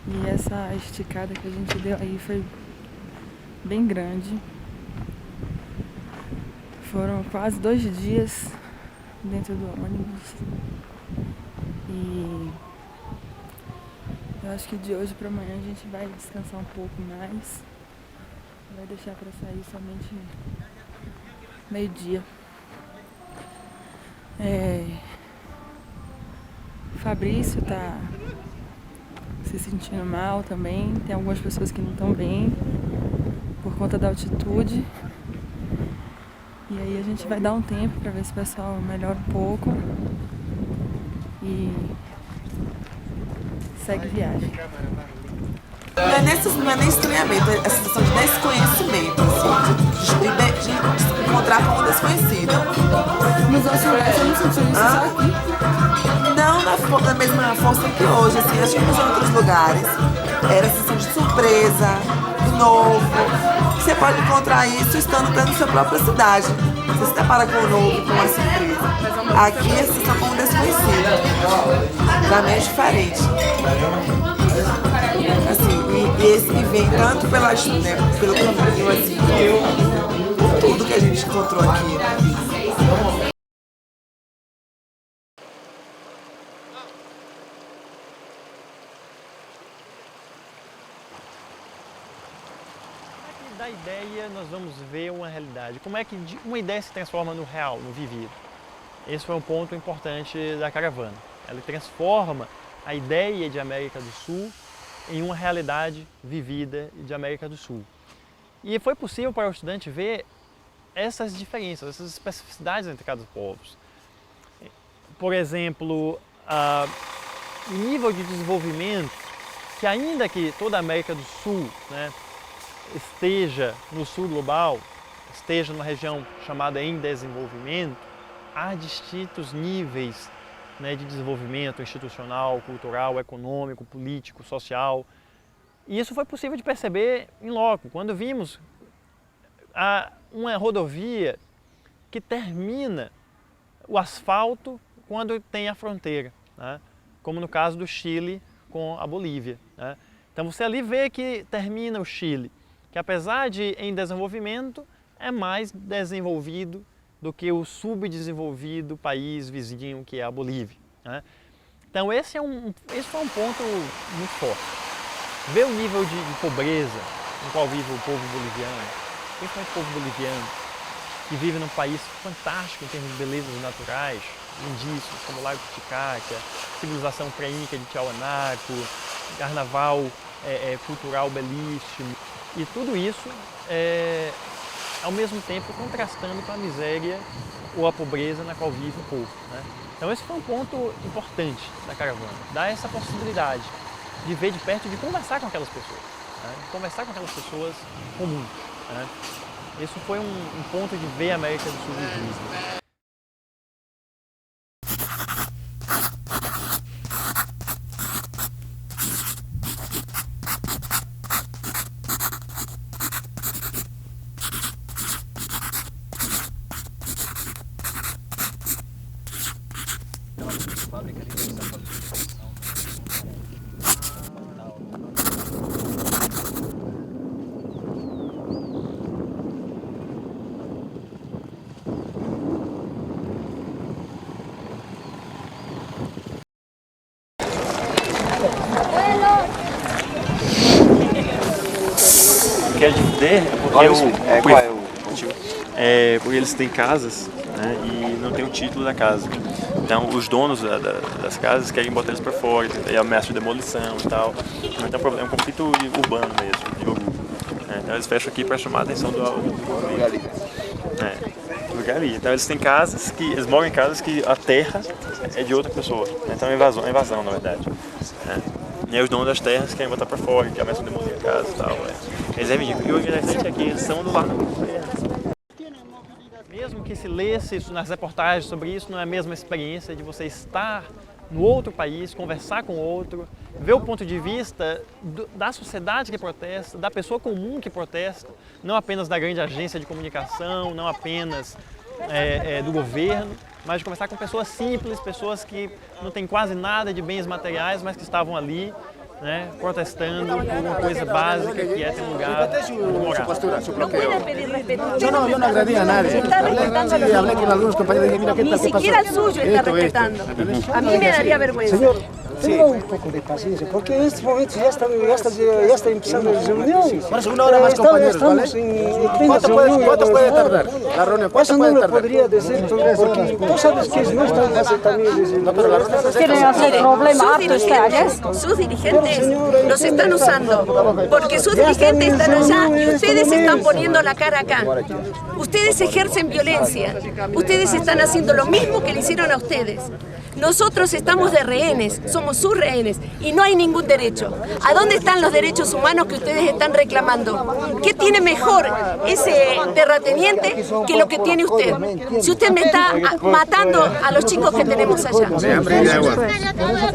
E essa esticada que a gente deu aí foi bem grande. Foram quase 2 dias dentro do ônibus. E eu acho que de hoje para amanhã a gente vai descansar um pouco mais. Vai deixar para sair somente meio-dia. Fabrício tá se sentindo mal também. Tem algumas pessoas que não estão bem por conta da altitude. E aí a gente vai dar um tempo para ver se o pessoal melhora um pouco. E segue viagem. Não é nem estranhamento, é a sensação de desconhecimento, assim, de encontrar com um desconhecido. Nos outros lugares eu não senti isso só aqui? Não da mesma força que hoje, assim, acho que nos outros lugares era a sensação de surpresa, do novo. Você pode encontrar isso estando até na sua própria cidade. Você se depara com o novo, com uma surpresa. Aqui a sensação com um desconhecido. Pra mim é diferente. Assim, e esse que vem tanto pelo caminho, assim, por tudo que a gente encontrou aqui. Da ideia nós vamos ver uma realidade. Como é que uma ideia se transforma no real, no vivido? Esse foi um ponto importante da caravana. Ela transforma a ideia de América do Sul em uma realidade vivida de América do Sul. E foi possível para o estudante ver essas diferenças, essas especificidades entre cada povos. Por exemplo, o nível de desenvolvimento, que ainda que toda a América do Sul, né, esteja no sul global, esteja numa região chamada em desenvolvimento, há distintos níveis, né, de desenvolvimento institucional, cultural, econômico, político, social. E isso foi possível de perceber em loco, quando vimos uma rodovia que termina o asfalto quando tem a fronteira, né, como no caso do Chile com a Bolívia, né. Então você ali vê que termina o Chile, que apesar de em desenvolvimento, é mais desenvolvido do que o subdesenvolvido país vizinho que é a Bolívia, né? Então esse foi um ponto muito forte. Ver o nível de pobreza no qual vive o povo boliviano, principalmente o povo boliviano, que vive num país fantástico em termos de belezas naturais, lindíssimos, como o Lago Titicaca, civilização pré-inca de Tiahuanaco, carnaval cultural belíssimo. E tudo isso, ao mesmo tempo, contrastando com a miséria ou a pobreza na qual vive o povo, né? Então esse foi um ponto importante da caravana, dar essa possibilidade de ver de perto, de conversar com aquelas pessoas, né? Conversar com aquelas pessoas comuns, né? Esse foi um ponto de ver a América do Sul vivida. Quer dizer, porque eles têm casas, né, e não tem o título da casa. Então os donos das casas querem botar eles para fora, e ameaça de demolição e tal. Então é um conflito urbano mesmo, de grupo. Então eles fecham aqui para chamar a atenção do galinha. Então eles têm casas que eles moram em casas que a terra é de outra pessoa. Então é invasão na verdade. E aí os donos das terras querem botar para fora, que começam a demolir a casa e tal. Eles é ridículo. E o interessante é que eles são do lado. Mesmo que se lesse nas reportagens sobre isso, não é a mesma experiência de você estar no outro país, conversar com outro, ver o ponto de vista da sociedade que protesta, da pessoa comum que protesta, não apenas da grande agência de comunicação, não apenas do governo, mas de conversar com pessoas simples, pessoas que não têm quase nada de bens materiais, mas que estavam ali, né, protestando por uma coisa básica que é ter um lugar onde morar. Yo no agredí a nadie. Hablé con algunos compañeros y dije, mira, ¿qué tal? Ni siquiera el suyo está respetando. A mí me daría vergüenza. Señor, tenga un poco de paciencia, porque en este momento ya está empezando la reunión. Por eso, una hora más, compañeros, ¿vale? ¿Cuánto puede tardar la reunión? Eso no lo podría decir, porque tú sabes que no es tan fácil también decir. No, pero la reunión Quieren hacer problema. Sus dirigentes los están usando, porque sus dirigentes están allá y ustedes están poniendo la cara acá. Ustedes ejercen violencia, ustedes están haciendo lo mismo que le hicieron a ustedes. Nosotros estamos de rehenes, somos sus rehenes y no hay ningún derecho. ¿A dónde están los derechos humanos que ustedes están reclamando? ¿Qué tiene mejor ese terrateniente que lo que tiene usted? Si usted me está matando a los chicos que tenemos allá.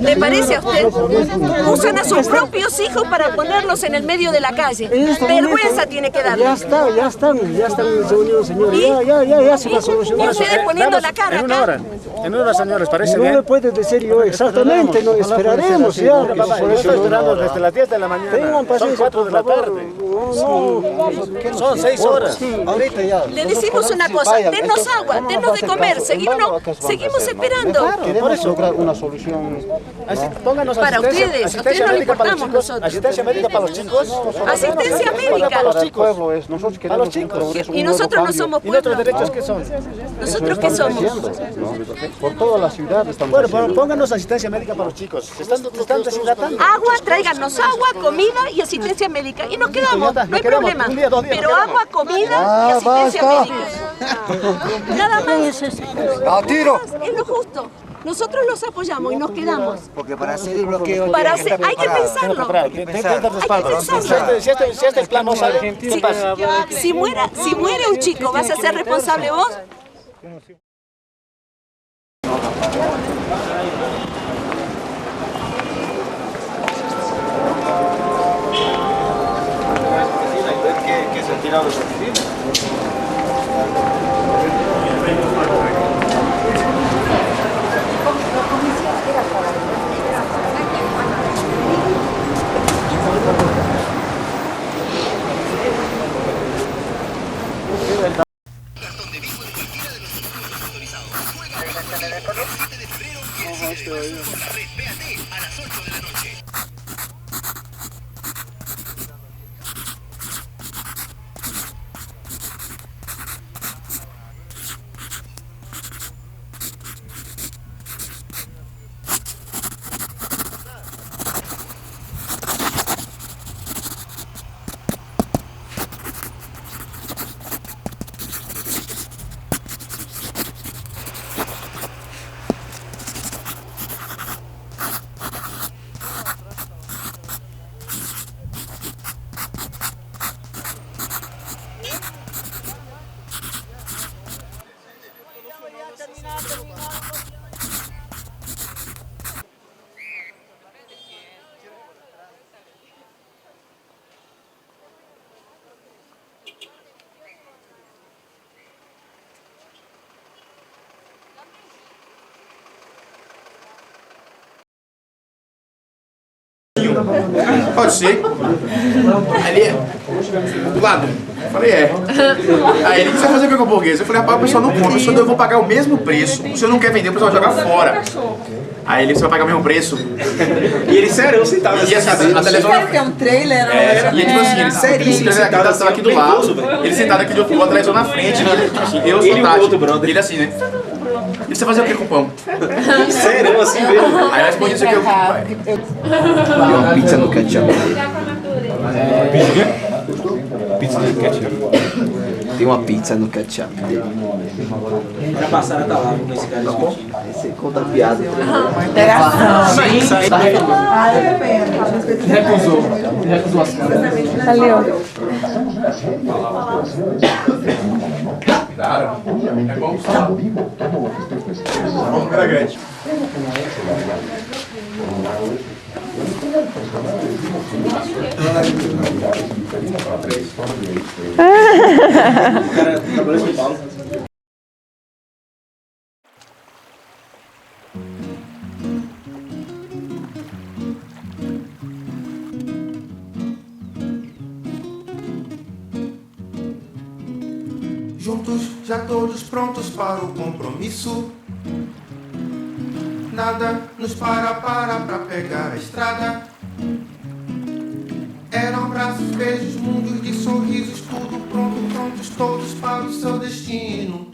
¿Le parece a usted? Usan a sus propios hijos para ponerlos en el medio de la calle. Vergüenza tiene que darle. Ya están en reunión, señor. Ya se va a solucionar. Y ustedes poniendo la cara acá. En una hora, señores, parece bien. No me puede decir yo exactamente, no esperaremos ya. Yo estoy esperando desde las 10 de la mañana. Tengan paciencia, Son 4 de la tarde. Son 6 horas. Ahorita ya. Le decimos una cosa, dennos agua, dennos de comer, seguimos esperando. Queremos lograr una solución. Pónganos Para ustedes no le importamos nosotros. Asistencia médica para los chicos. Asistencia médica. Para los chicos. Nosotros Para los chicos. Y nosotros no somos ¿Y nuestros pueblo. derechos qué son? ¿Nosotros qué somos? Por toda la ciudad estamos. Bueno, pónganos asistencia médica para los chicos. Se están deshidratando. Agua, tráiganos agua, comida y asistencia médica. Y nos quedamos, no hay problema. Pero agua, comida y asistencia médica. Nada más. Es lo justo. Nosotros los apoyamos y nos quedamos. Porque para hacer el bloqueo Hay que pensarlo. Si este plan no sale, ¿qué pasa? Si muere un chico, ¿vas a ser responsable vos? Que se han tirado los oficinas. Pode ser. Ali é. Do lado. Eu falei, é. Aí ele, o que você vai fazer com o hambúrguer? Eu falei, rapaz, o pessoal não come, eu vou pagar o mesmo preço. O senhor não quer vender, o pessoal vai jogar fora. Aí ele, você vai pagar o mesmo preço. E ele, sério, eu sentava assim. E assim, a televisão... Sabe que é um trailer? E tipo assim, ele seríssimo, ele tava aqui do lado, ele sentado aqui do outro lado, a televisão na frente, tipo assim, eu sou Tati, ele assim, né? E você fazia o que com o pão? Sério, assim mesmo? Aí eu respondi isso aqui, eu pai. Uma pizza no ketchup. Pizza de ketchup. Tem uma pizza no ketchup. Já passaram a palavra com esse cara discutindo. Esse conta piada. Sim, tá recusou. Recusou as coisas. Ali, ó. É bom. Vamos para grande. O cara trabalha com Paulo. Juntos, já todos prontos para o compromisso. Nada nos para pra pegar a estrada. Eram abraços, beijos, mundos de sorrisos, tudo pronto, prontos todos para o seu destino.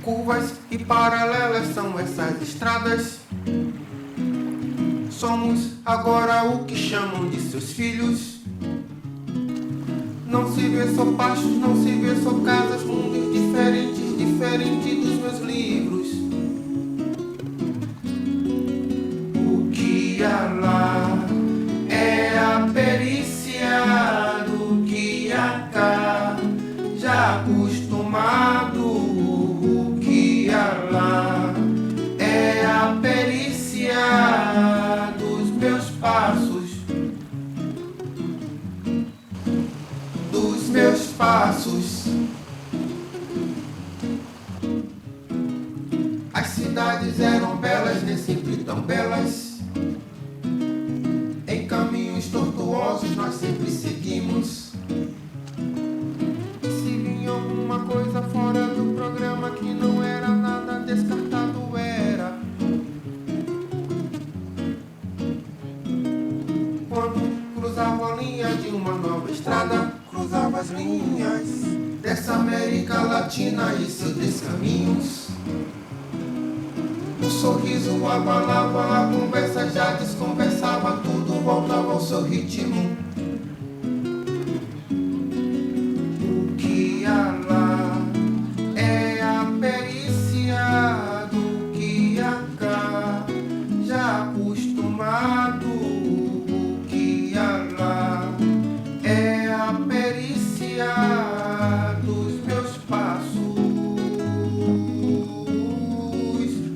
Curvas e paralelas são essas estradas. Somos agora o que chamam de seus filhos. Não se vê só pastos, não se vê só casas, mundos diferentes, diferentes dos meus livros. O que há lá é a perícia do que há cá, já acostumado. O que há lá é a perícia dos meus passos. Meus passos. As cidades eram belas, nem sempre tão belas. Em caminhos tortuosos nós sempre seguimos. Se vinha alguma coisa fora do programa que não era nada, descartado era. Quando cruzava a linha de uma nova estrada, cruzava as linhas dessa América Latina e seus descaminhos. O sorriso abalava, a conversa já desconversava, tudo voltava ao seu ritmo. O que há lá é a perícia do que há cá, já acostumado. O que há lá é a perícia dos meus passos.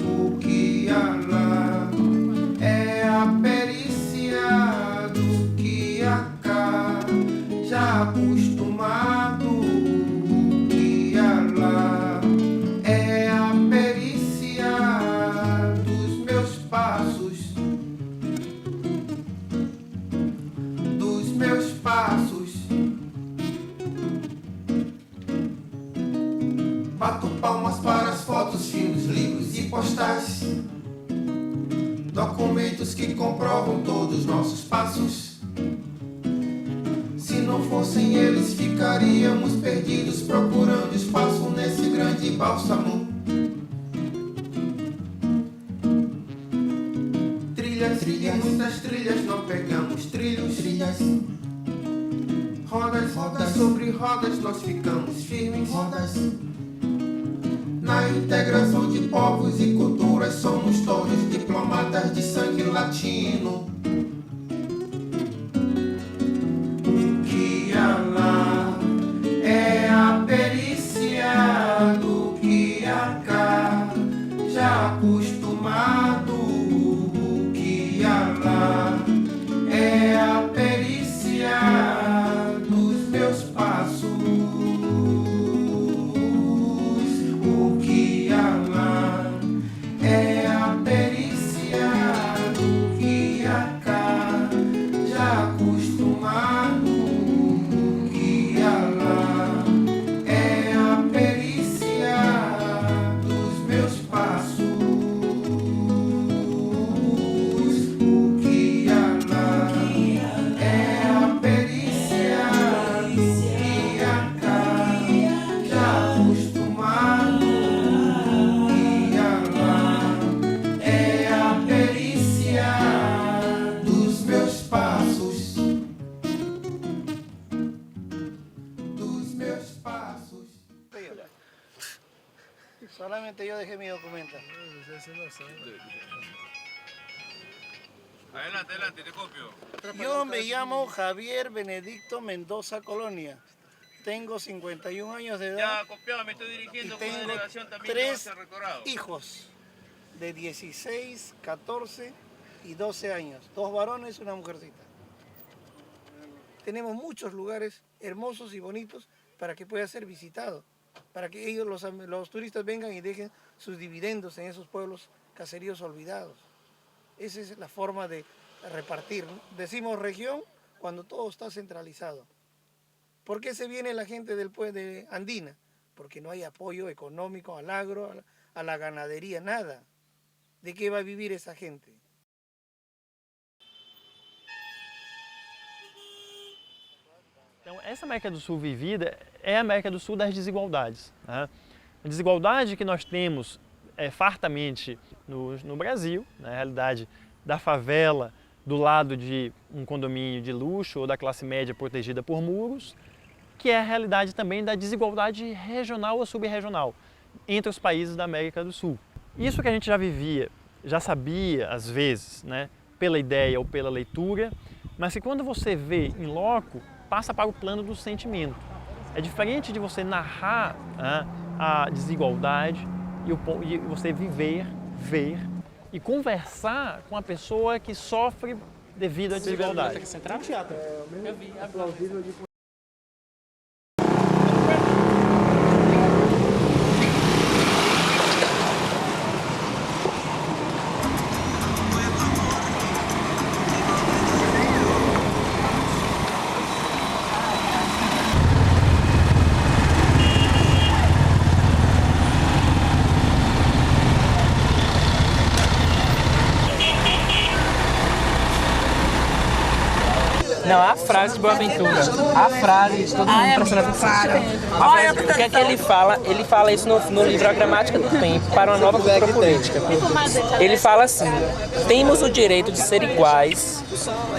O que há lá é a perícia do que há cá, já acostumado. O que há lá é a perícia dos meus passos. Dos meus passos. Bato palmas para as fotos, filmes, livros e postais, documentos que comprovam todos os nossos passos. Se não fossem eles, ficaríamos perdidos, procurando espaço nesse grande bálsamo. Trilhas, trilhas, muitas trilhas, não pegamos trilhos. Trilhas. Rodas, rodas sobre rodas, nós ficamos firmes. Rodas. Na integração de povos e culturas, somos todos diplomatas de sangue latino. O que há lá é a perícia do que há cá, já acostumado. O que há lá é a perícia dos meus passos. O que há lá é a perícia do que Adelante, adelante, te copio. Yo me llamo Javier Benedicto Mendoza Colonia. Tengo 51 años de edad. Ya, copiado, me estoy dirigiendo y con una tengo delegación también 3 que va a ser recorrido. hijos de 16, 14 y 12 años. 2 varones y una mujercita. Tenemos muchos lugares hermosos y bonitos para que pueda ser visitado, para que ellos, los turistas, vengan y dejen sus dividendos en esos pueblos caseríos olvidados. Esa es la forma de repartir. Decimos región cuando todo está centralizado. ¿Por qué se viene la gente de andina? Porque no hay apoyo económico al agro, a la ganadería, nada. ¿De qué va a vivir esa gente? Então, essa América do Sul vivida é a América do Sul das desigualdades, né? A desigualdade que nós temos fartamente no Brasil, na realidade da favela do lado de um condomínio de luxo ou da classe média protegida por muros, que é a realidade também da desigualdade regional ou subregional entre os países da América do Sul. Isso que a gente já vivia, já sabia às vezes, né, pela ideia ou pela leitura, mas que quando você vê em loco, passa para o plano do sentimento. É diferente de você narrar a desigualdade e você viver, ver e conversar com a pessoa que sofre devido à desigualdade. Eu vi, aplausível de... Não, a frase de Boaventura. A frase, todo mundo prestando atenção. O que é que ele fala? Ele fala isso no livro A Gramática do Tempo para uma nova cultura política. Ele fala assim: temos o direito de ser iguais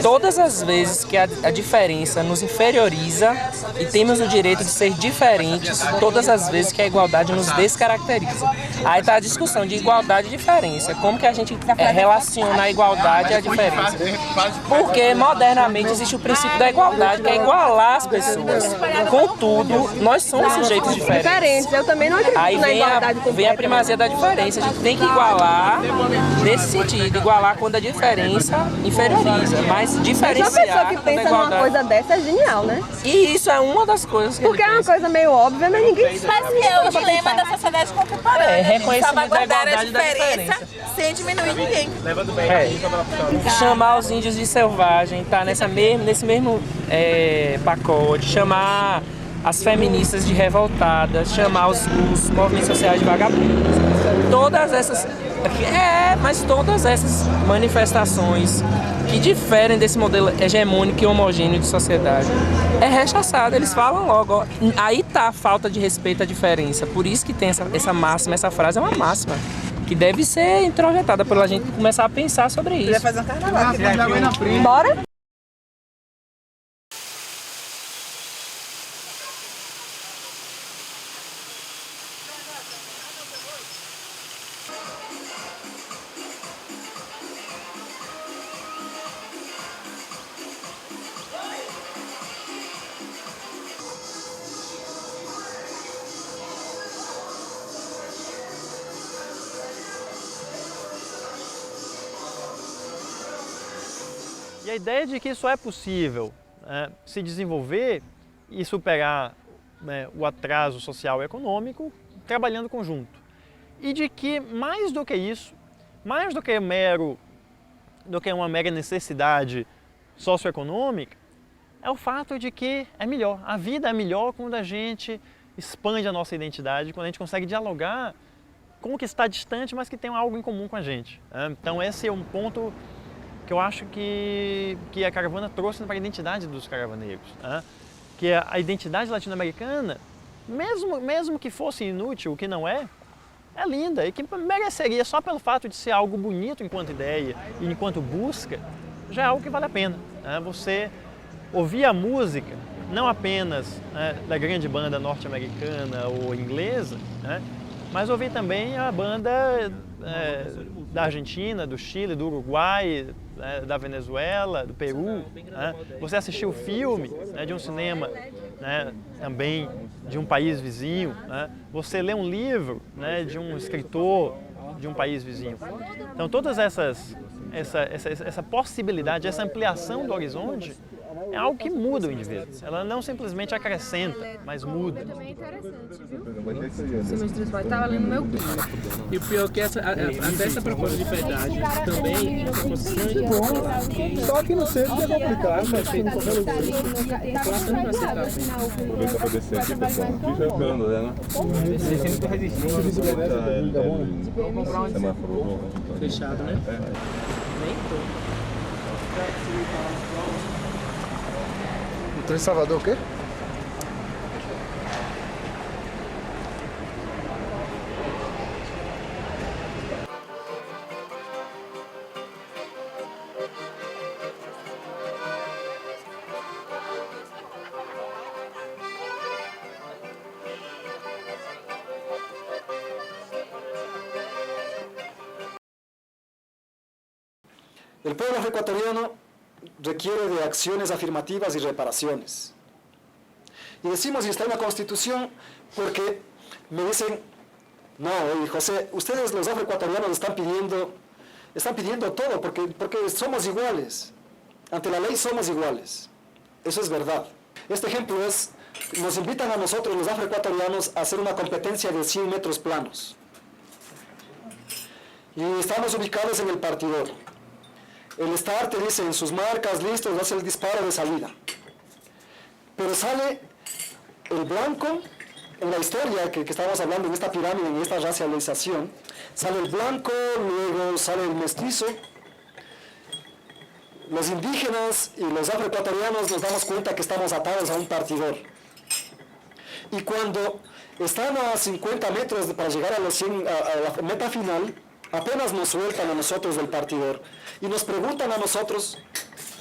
todas as vezes que a diferença nos inferioriza e temos o direito de ser diferentes todas as vezes que a igualdade nos descaracteriza. Aí está a discussão de igualdade e diferença. Como que a gente relaciona a igualdade e a diferença? Porque modernamente existe o princípio da igualdade, que é igualar as pessoas. Contudo, nós somos sujeitos diferentes. Eu também não acredito aí na igualdade completa. Vem a primazia da diferença. A gente tem que igualar nesse sentido, igualar quando a diferença inferioriza, mas diferenciar. Uma pessoa que pensa numa coisa dessa é genial, né? E isso é uma das coisas que porque é uma coisa meio óbvia, mas ninguém sabe. Mas que é o dilema da sociedade contemporânea. É, reconhecimento da salvaguardar igualdade a e da diferença. sem diminuir ninguém. Chamar os índios de selvagem, tá nesse mesmo pacote, chamar as feministas de revoltadas, chamar os movimentos sociais de vagabundos. Todas essas manifestações que diferem desse modelo hegemônico e homogêneo de sociedade é rechaçado. Eles falam logo, ó, aí tá a falta de respeito à diferença. Por isso que tem essa máxima, essa frase é uma máxima que deve ser introjetada pela gente começar a pensar sobre isso. Vai fazer um carnaval. Bora? E a ideia de que isso é possível se desenvolver e superar o atraso social e econômico trabalhando conjunto. E de que mais do que isso, mais do que uma mera necessidade socioeconômica, é o fato de que é melhor. A vida é melhor quando a gente expande a nossa identidade, quando a gente consegue dialogar com o que está distante, mas que tem algo em comum com a gente. Então esse é um ponto que eu acho que a caravana trouxe para a identidade dos caravaneiros, que a identidade latino-americana, mesmo que fosse inútil, o que não é linda e que mereceria só pelo fato de ser algo bonito enquanto ideia e enquanto busca, já é algo que vale a pena. Você ouvir a música, não apenas da grande banda norte-americana ou inglesa, mas ouvir também a banda da Argentina, do Chile, do Uruguai, da Venezuela, do Peru, né? Você assistir o filme, né, de um cinema, né, também de um país vizinho, né? Você lê um livro, né, de um escritor de um país vizinho. Então todas essa possibilidade, essa ampliação do horizonte é algo que muda o indivíduo. Ela não simplesmente acrescenta, mas muda. Também é interessante, viu? O semestre vai estar ali no meu curso. E o pior é que até essa proposta de pedágio também é uma construção de Só que no centro é complicado, mas tem em qualquer lugar. Aproveita para descer aqui, pessoal. Aqui já esperando, né? Descer muito resistente. Vamos comprar um semáforo fechado, né? Nem todo. Então em Salvador o quê? El pueblo ecuatoriano requiere de acciones afirmativas y reparaciones. Y decimos, y está en la Constitución, porque me dicen, no, oye, José, ustedes los afroecuatorianos están pidiendo todo, porque somos iguales. Ante la ley somos iguales. Eso es verdad. Este ejemplo es, nos invitan a nosotros, los afroecuatorianos, a hacer una competencia de 100 metros planos. Y estamos ubicados en el partidor. El STAR te dice en sus marcas, listos, hace el disparo de salida. Pero sale el blanco, en la historia que estábamos hablando, en esta pirámide, en esta racialización, sale el blanco, luego sale el mestizo. Los indígenas y los afroecuatorianos nos damos cuenta que estamos atados a un partidor. Y cuando están a 50 metros para llegar a la meta final, apenas nos sueltan a nosotros del partidor y nos preguntan a nosotros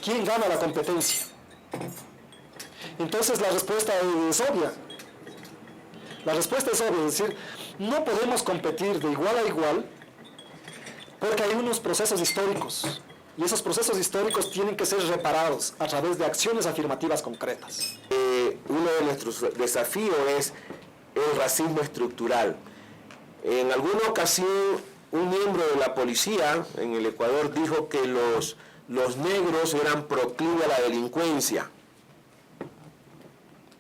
quién gana la competencia. Entonces la respuesta es obvia. La respuesta es obvia, es decir, no podemos competir de igual a igual porque hay unos procesos históricos y esos procesos históricos tienen que ser reparados a través de acciones afirmativas concretas. Uno de nuestros desafíos es el racismo estructural. En alguna ocasión, un miembro de la policía en el Ecuador dijo que los negros eran proclives a la delincuencia.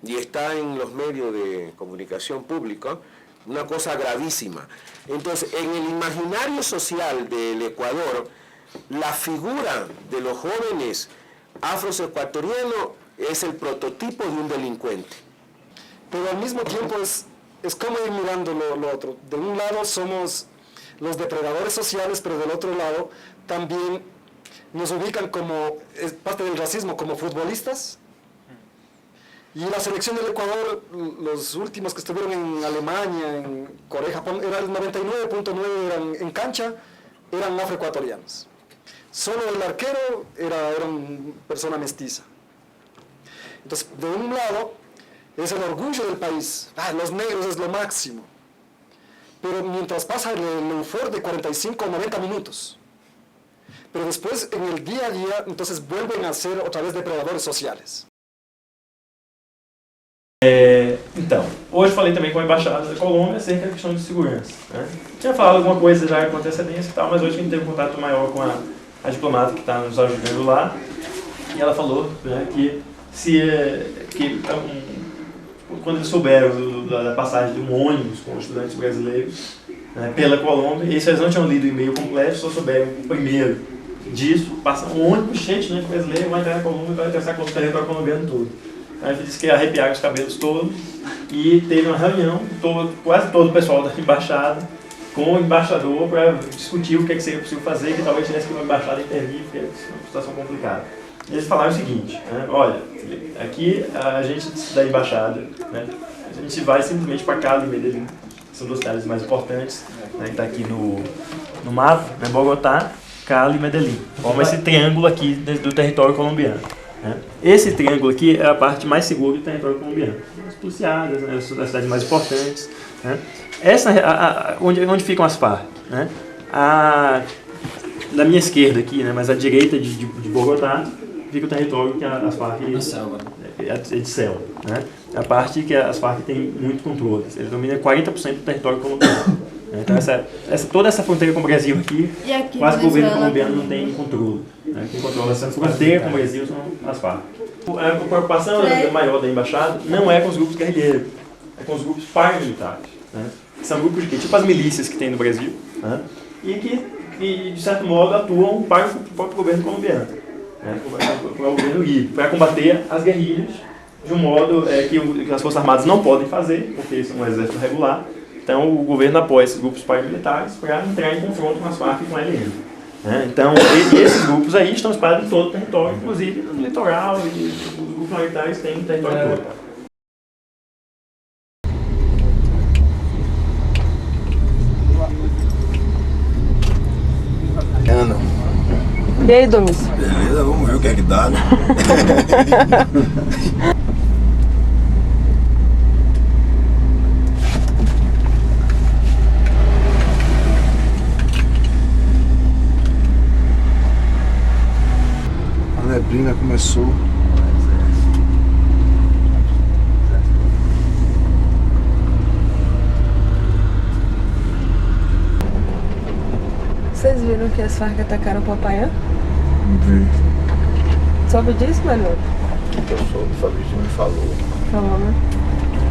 Y está en los medios de comunicación pública, una cosa gravísima. Entonces, en el imaginario social del Ecuador, la figura de los jóvenes afroecuatorianos es el prototipo de un delincuente. Pero al mismo tiempo es como ir mirando lo otro. De un lado somos los depredadores sociales, pero del otro lado también nos ubican como, es parte del racismo, como futbolistas. Y la selección del Ecuador, los últimos que estuvieron en Alemania, en Corea, Japón, era el 99.9 en cancha, eran afroecuatorianos. Solo el arquero era una persona mestiza. Entonces, de un lado, es el orgullo del país. Los negros es lo máximo. Pero mientras pasa el eufor de 45 o 90 minutos. Pero después, en el día a día, entonces vuelven a ser otra vez depredadores sociales. Então, hoje falei também com a Embaixada da Colômbia acerca da questão de segurança. Né? Tinha falado alguma coisa já com antecedência e tal, mas hoje a gente teve um contato maior com a diplomata que está nos ajudando lá. E ela falou, né, que quando eles souberam da passagem de um ônibus com estudantes brasileiros, né, pela Colômbia, e eles não tinham lido o e-mail completo, só souberam o primeiro disso, passa um ônibus cheio de estudantes brasileiros, vai entrar na Colômbia e vai atravessar o território colombiano todo. Aí disse que arrepiaram os cabelos todos e teve uma reunião, quase todo o pessoal da embaixada com o embaixador para discutir o que seria possível fazer, que talvez tivesse que uma embaixada intervir, porque é uma situação complicada. Eles falaram o seguinte, né, olha, aqui a gente da embaixada, né, a gente vai simplesmente para Cali e Medellín, que são duas cidades mais importantes, né, que está aqui no mapa, né, Bogotá, Cali e Medellín. Forma esse triângulo aqui do território colombiano. Esse triângulo aqui é a parte mais segura do território colombiano. As policiadas, né, as cidades mais importantes. Né? Onde ficam as Farc? Né? Da minha esquerda aqui, né, mas à direita de Bogotá, fica o território que as Farc é de selva, né? É a parte que as Farc tem muito controle. Eles dominam 40% do território colombiano. Então toda essa fronteira com o Brasil aqui quase que o governo colombiano não tem controle. Né? Quem controla essa fronteira com o Brasil são as Farc. A preocupação maior da embaixada não é com os grupos guerrilheiros, é com os grupos paramilitares. Né? Que são grupos de quê? Tipo as milícias que tem no Brasil, né? E que, de certo modo, atuam para o próprio governo colombiano, né? Para o governo livre, para combater as guerrilhas de um modo que as Forças Armadas não podem fazer, porque são um exército regular. Então, o governo apoia esses grupos paramilitares para entrar em confronto com as Farc e com a LN. Né? Então, esses grupos aí estão espalhados em todo o território, inclusive no litoral, e os grupos militares têm no território todo. Ano. E aí, Domis? Beleza, vamos ver o que é que dá, né? A neblina começou. Vocês viram que as Farc atacaram o Popayán? Vi. Soube disso, Manuel? Eu soube, o Fabrício me falou. Falou, né?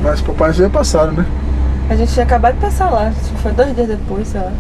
Mas o papai já passaram, né? A gente tinha acabado de passar lá, foi 2 dias depois, sei lá.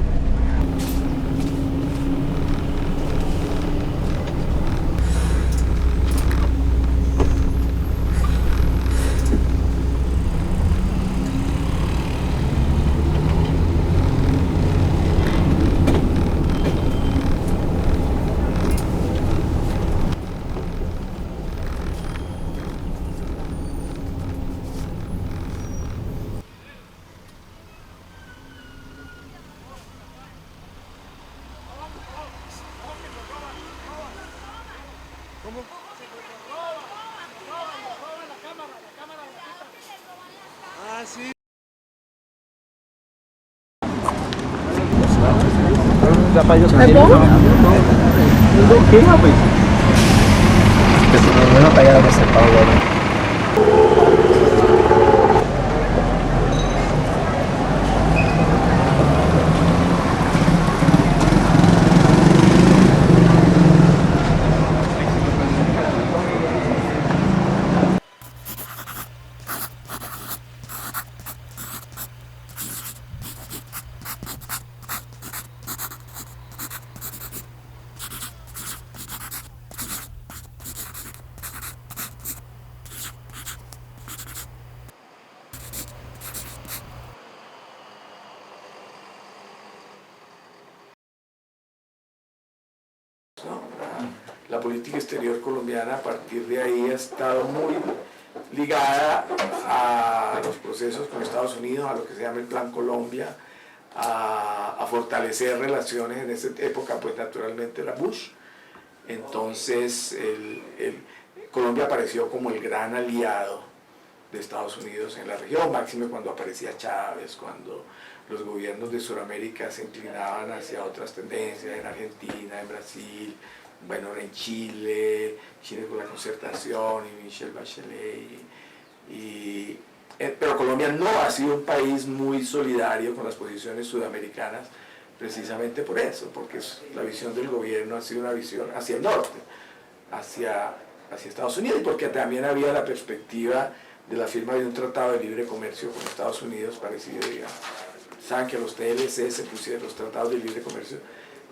É bom? Mudou o que, rapaz? Não vai pegar você Paulo agora. La política exterior colombiana a partir de ahí ha estado muy ligada a los procesos con Estados Unidos, a lo que se llama el Plan Colombia, a fortalecer relaciones. En esa época pues naturalmente era Bush, entonces Colombia apareció como el gran aliado de Estados Unidos en la región, máxime cuando aparecía Chávez, cuando los gobiernos de Sudamérica se inclinaban hacia otras tendencias, en Argentina, en Brasil, bueno, en Chile con la Concertación y Michelle Bachelet, pero Colombia no ha sido un país muy solidario con las posiciones sudamericanas, precisamente por eso, porque la visión del gobierno ha sido una visión hacia el norte, hacia Estados Unidos, y porque también había la perspectiva de la firma de un tratado de libre comercio con Estados Unidos, parecido, digamos. Saben que los TLC se pusieron, los tratados de libre comercio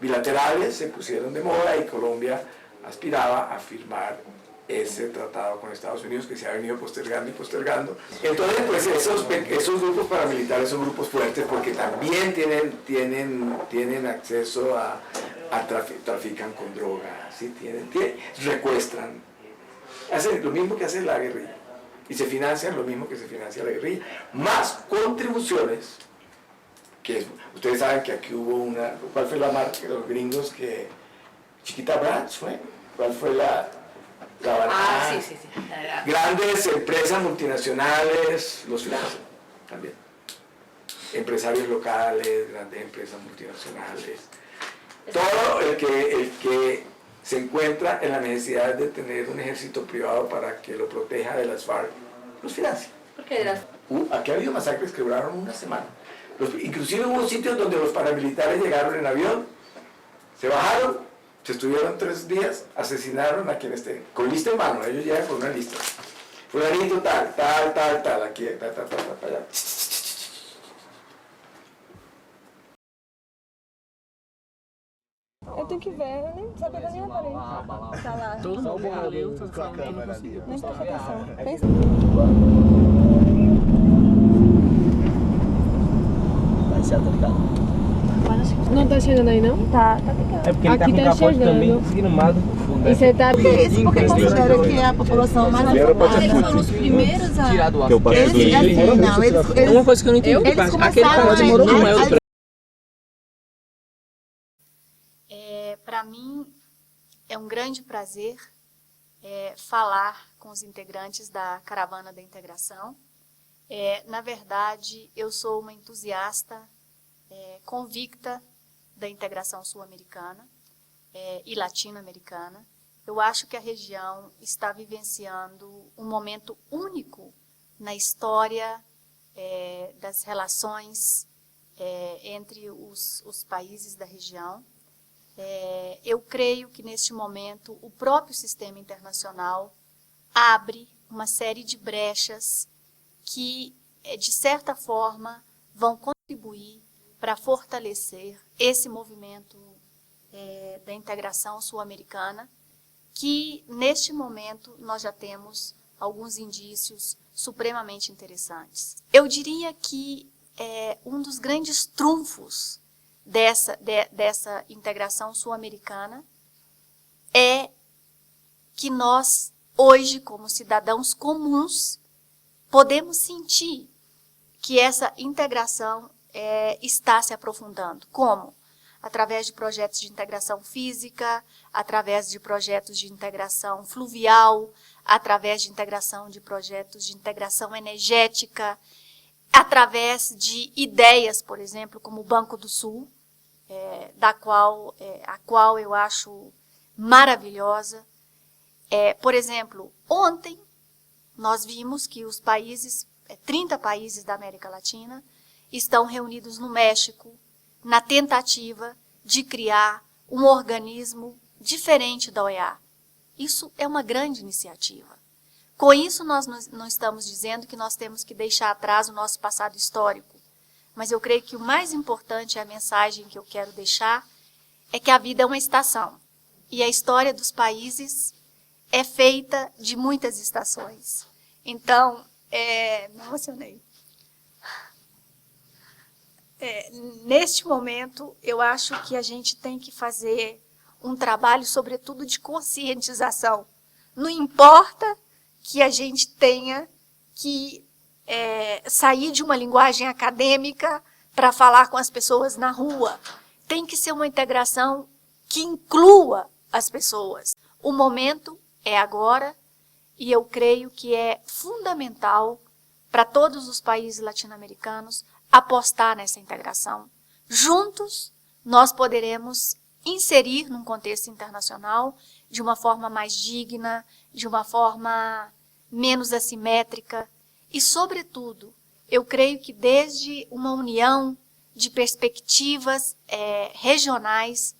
bilaterales se pusieron de moda y Colombia aspiraba a firmar ese tratado con Estados Unidos que se ha venido postergando y postergando. Entonces, pues esos grupos paramilitares son grupos fuertes porque también tienen acceso trafican con droga, ¿sí? Recuestran, hacen lo mismo que hace la guerrilla y se financian lo mismo que se financia la guerrilla, más contribuciones. Que ustedes saben que aquí hubo ¿cuál fue la marca de los gringos que Chiquita Brands fue? ¿Cuál fue la Sí. Grandes empresas multinacionales los financian también. empresarios locales, grandes empresas multinacionales, todo el que se encuentra en la necesidad de tener un ejército privado para que lo proteja de las FARC, los financia. ¿Por qué? Aquí ha habido masacres que duraron una semana. Inclusive hubo sitios donde los paramilitares llegaron en avión, se bajaron, se estuvieron 3 días, asesinaron a quien esté, con lista en mano, ellos llegan con una lista. Fulanito tal, aquí, allá. Eu tenho que ver, eu nem sabia da minha parede. Tá lá. Todo mundo leu, tô falando que não conseguiu. Nem presta atenção. Pensa. Vai ser, tá ligado? Não tá chegando aí, não? Tá ligado. É porque ele tá com o capote também conseguindo mais do fundo. E você tá... Por que isso? Porque considera que é a população mais afetada. Eles foram os primeiros a... Tirar do ar. Não, eles... Uma coisa que eu não entendi, aquele capote morou no maior do Para mim, é um grande prazer falar com os integrantes da Caravana da Integração. Na verdade, eu sou uma entusiasta convicta da integração sul-americana e latino-americana. Eu acho que a região está vivenciando um momento único na história das relações entre os países da região. Eu creio que neste momento o próprio sistema internacional abre uma série de brechas que, de certa forma, vão contribuir para fortalecer esse movimento da integração sul-americana, que neste momento nós já temos alguns indícios supremamente interessantes. Eu diria que um dos grandes trunfos dessa integração sul-americana é que nós, hoje, como cidadãos comuns, podemos sentir que essa integração está se aprofundando. Como? Através de projetos de integração física, através de projetos de integração fluvial, através de integração de projetos de integração energética, através de ideias, por exemplo, como o Banco do Sul, a qual eu acho maravilhosa. Por exemplo, ontem nós vimos que os países, 30 países da América Latina, estão reunidos no México na tentativa de criar um organismo diferente da OEA. Isso é uma grande iniciativa. Com isso, nós não estamos dizendo que nós temos que deixar atrás o nosso passado histórico, mas eu creio que o mais importante, a mensagem que eu quero deixar, é que a vida é uma estação, e a história dos países é feita de muitas estações. Então, me emocionei. Neste momento, eu acho que a gente tem que fazer um trabalho, sobretudo, de conscientização. Não importa que a gente tenha que sair de uma linguagem acadêmica para falar com as pessoas na rua. Tem que ser uma integração que inclua as pessoas. O momento é agora e eu creio que é fundamental para todos os países latino-americanos apostar nessa integração. Juntos, nós poderemos inserir num contexto internacional de uma forma mais digna, de uma forma menos assimétrica e, sobretudo, eu creio que desde uma união de perspectivas regionais,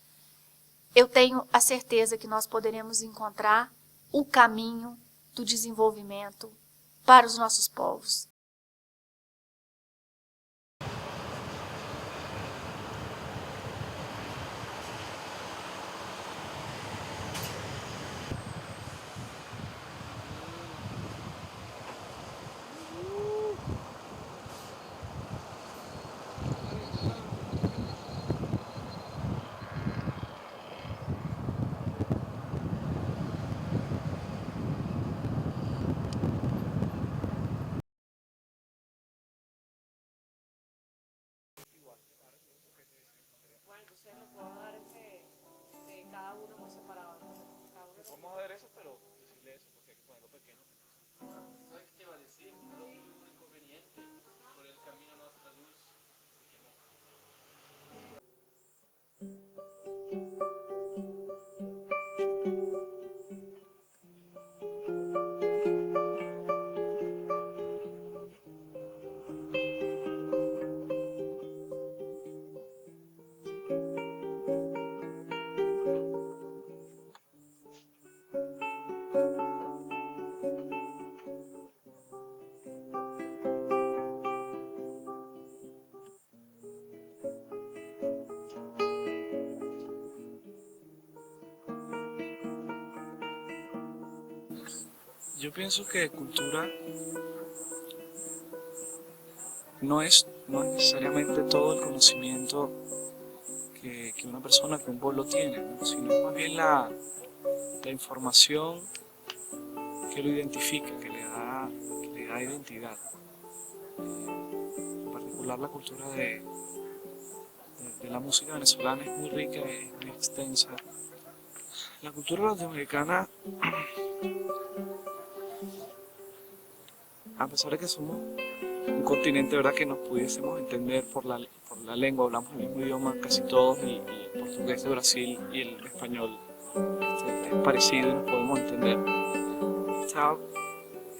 eu tenho a certeza que nós poderemos encontrar o caminho do desenvolvimento para os nossos povos. Yo pienso que cultura no es necesariamente todo el conocimiento que una persona, que un pueblo tiene, ¿no? Sino más bien la información que lo identifica, que le da identidad. En particular la cultura de la música venezolana es muy rica, es muy extensa. La cultura latinoamericana, a pesar de que somos un continente, ¿verdad?, que nos pudiésemos entender por la lengua, hablamos el mismo idioma casi todos, el portugués de Brasil y el español es parecido y nos podemos entender.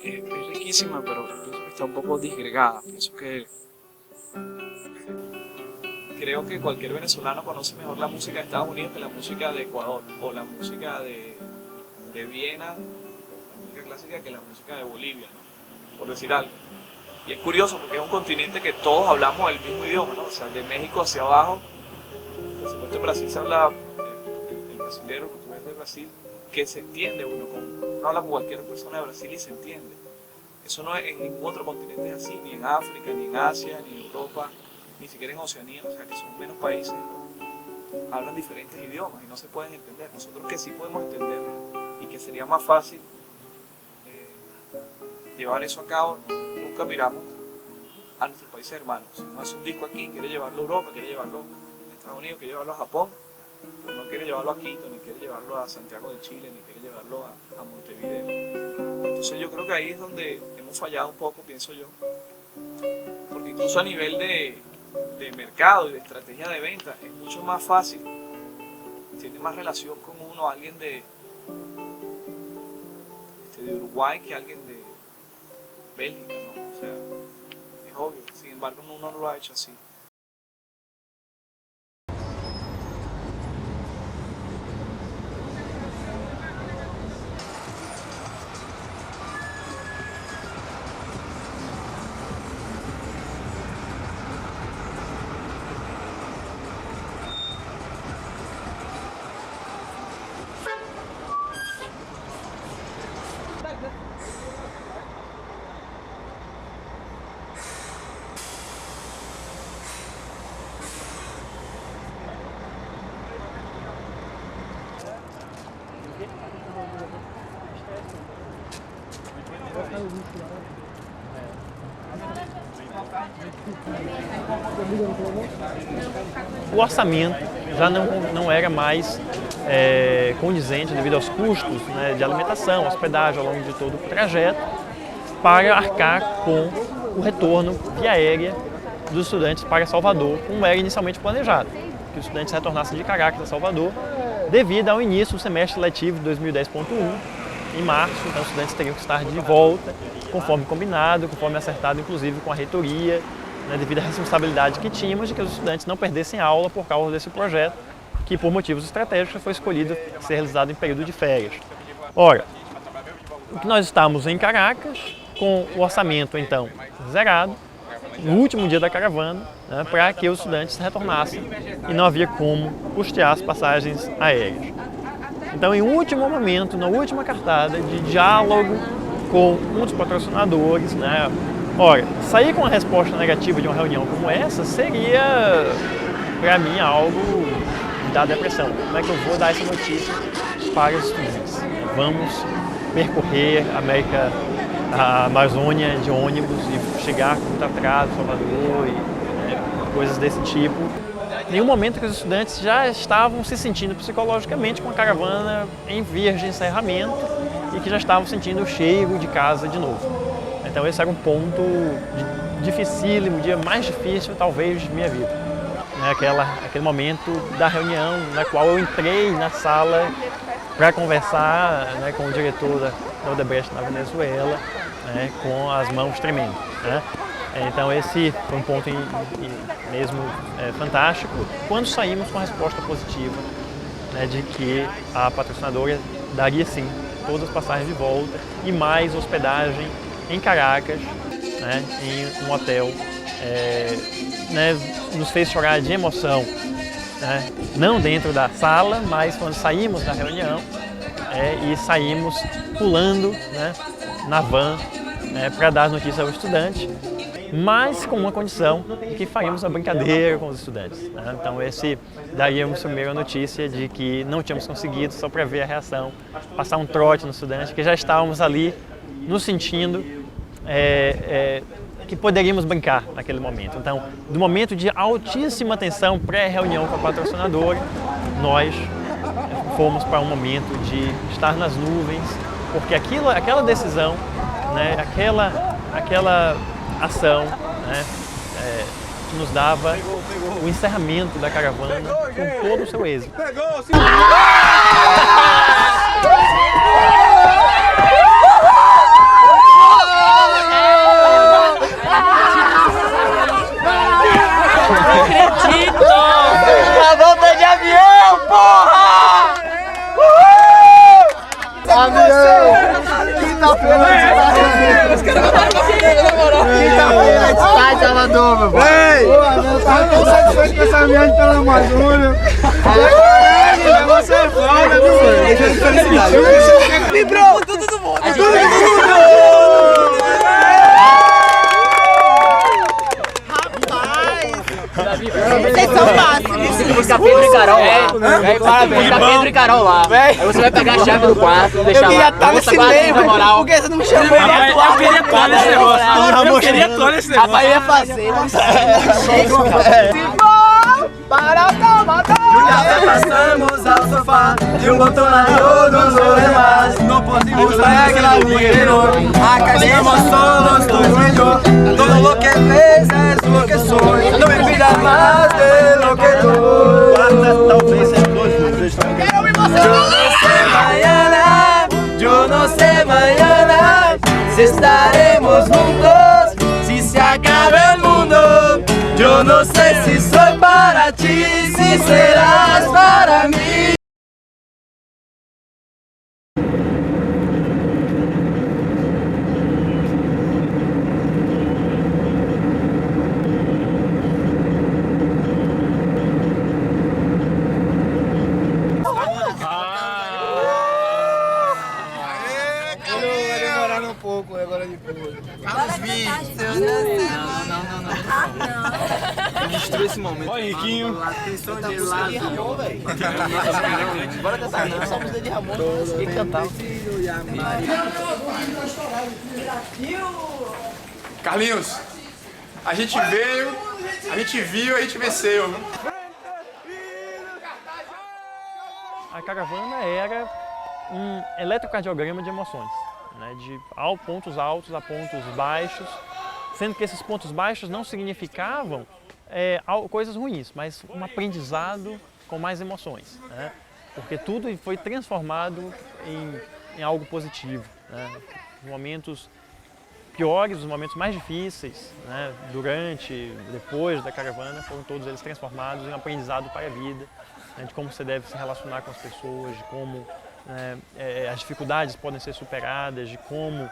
Es riquísima, pero pienso que está un poco disgregada. Creo que cualquier venezolano conoce mejor la música de Estados Unidos que la música de Ecuador, o la música de Viena, la música clásica, que la música de Bolivia, ¿no? Por decir algo. Y es curioso porque es un continente que todos hablamos el mismo idioma, ¿no? O sea, de México hacia abajo, por supuesto en Brasil se habla el brasileño, el portugués de Brasil, que se entiende uno habla con cualquier persona de Brasil y se entiende. Eso no es en ningún otro continente es así, ni en África, ni en Asia, ni en Europa, ni siquiera en Oceanía, o sea que son menos países, hablan diferentes idiomas y no se pueden entender. Nosotros que sí podemos entender y que sería más fácil llevar eso a cabo, nunca miramos a nuestros países hermanos. Si uno hace un disco aquí, quiere llevarlo a Europa, quiere llevarlo a Estados Unidos, quiere llevarlo a Japón, pero no quiere llevarlo a Quito, ni quiere llevarlo a Santiago de Chile, ni quiere llevarlo a Montevideo. Entonces yo creo que ahí es donde hemos fallado un poco, pienso yo, porque incluso a nivel de mercado y de estrategia de venta es mucho más fácil, tiene más relación con uno alguien de Uruguay que alguien de Bélgica, ¿no? O sea, es obvio, sin embargo uno no lo ha hecho así. O orçamento já não era mais condizente devido aos custos, né, de alimentação, hospedagem ao longo de todo o trajeto, para arcar com o retorno via aérea dos estudantes para Salvador, como era inicialmente planejado, que os estudantes retornassem de Caracas a Salvador, devido ao início do semestre letivo de 2010.1, em março. Então os estudantes teriam que estar de volta, conforme combinado, conforme acertado inclusive com a reitoria, né, devido à responsabilidade que tínhamos de que os estudantes não perdessem aula por causa desse projeto, que por motivos estratégicos foi escolhido ser realizado em período de férias. Ora, o que nós estamos em Caracas, com o orçamento então zerado, no último dia da caravana, né, para que os estudantes retornassem e não havia como custear as passagens aéreas. Então, em último momento, na última cartada de diálogo com um dos patrocinadores, né, ora, sair com a resposta negativa de uma reunião como essa seria, para mim, algo da depressão. Como é que eu vou dar essa notícia para os estudantes? Vamos percorrer a Amazônia de ônibus e chegar com muito atraso em Salvador e coisas desse tipo. Em um momento que os estudantes já estavam se sentindo psicologicamente com a caravana em vias de encerramento e que já estavam sentindo o cheiro de casa de novo. Então esse era um ponto dificílimo, o dia mais difícil talvez de minha vida. Aquele momento da reunião na qual eu entrei na sala para conversar, né, com o diretor da Odebrecht na Venezuela, né, com as mãos tremendo, né? Então esse foi um ponto mesmo fantástico, quando saímos com a resposta positiva, né, de que a patrocinadora daria sim todas as passagens de volta e mais hospedagem em Caracas, né, em um hotel, né, nos fez chorar de emoção, né, não dentro da sala, mas quando saímos da reunião, e saímos pulando, né, na van, para dar notícia ao estudante, mas com uma condição de que faríamos uma brincadeira com os estudantes, né? Então daríamos primeiro a notícia de que não tínhamos conseguido, só para ver a reação, passar um trote no estudante, que já estávamos ali nos sentindo que poderíamos brincar naquele momento. Então, do momento de altíssima tensão, pré-reunião com a patrocinadora, nós fomos para um momento de estar nas nuvens, porque aquela decisão, né, aquela ação, né, nos dava o encerramento da caravana com todo o seu êxito. Não acredito! A volta de avião, porra! Avião! Quinta-feira a gente tá em Salvador, meu pai. Eu tava tão satisfeito com essa viagem pela Amazônia. Você é foda, meu. Vibrou! Tudo do mundo! Vocês são máximos. Você buscar Pedro e Carol lá. Buscar Pedro e Carol lá. Aí você vai pegar a chave do quarto, deixar lá. Eu queria estar nesse meio, por que você não me chamou? Eu queria estar nesse negócio. Eu queria estar nesse negócio. Rapaz, eu ia fazer. Para Passamos ao sofá y un botonado nos lo demás. No podemos reglas ni error. Acá somos todos tu dueño. Todo lo que ves es lo que soy. No me pidas más de lo que doy. Yo no sé mañana si estaremos juntos, si se acaba el mundo. Yo no sé si soy para ti, si serás para mí. Vai demorar um pouco agora depois. Carlos Vítor. Não. Destrua esse momento. Olha, Riquinho. Atenção de lado. Bora cantar. Nós somos de Ramon. Tem que cantar. Carlinhos, a gente veio, a gente viu, a gente venceu. A caravana era um eletrocardiograma de emoções, né, de pontos altos a pontos baixos, sendo que esses pontos baixos não significavam coisas ruins, mas um aprendizado com mais emoções, né, porque tudo foi transformado em algo positivo, né, momentos piores, os momentos mais difíceis, né, durante, depois da caravana, foram todos eles transformados em um aprendizado para a vida, né, de como você deve se relacionar com as pessoas, de como as dificuldades podem ser superadas, de como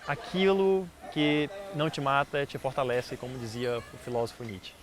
aquilo que não te mata te fortalece, como dizia o filósofo Nietzsche.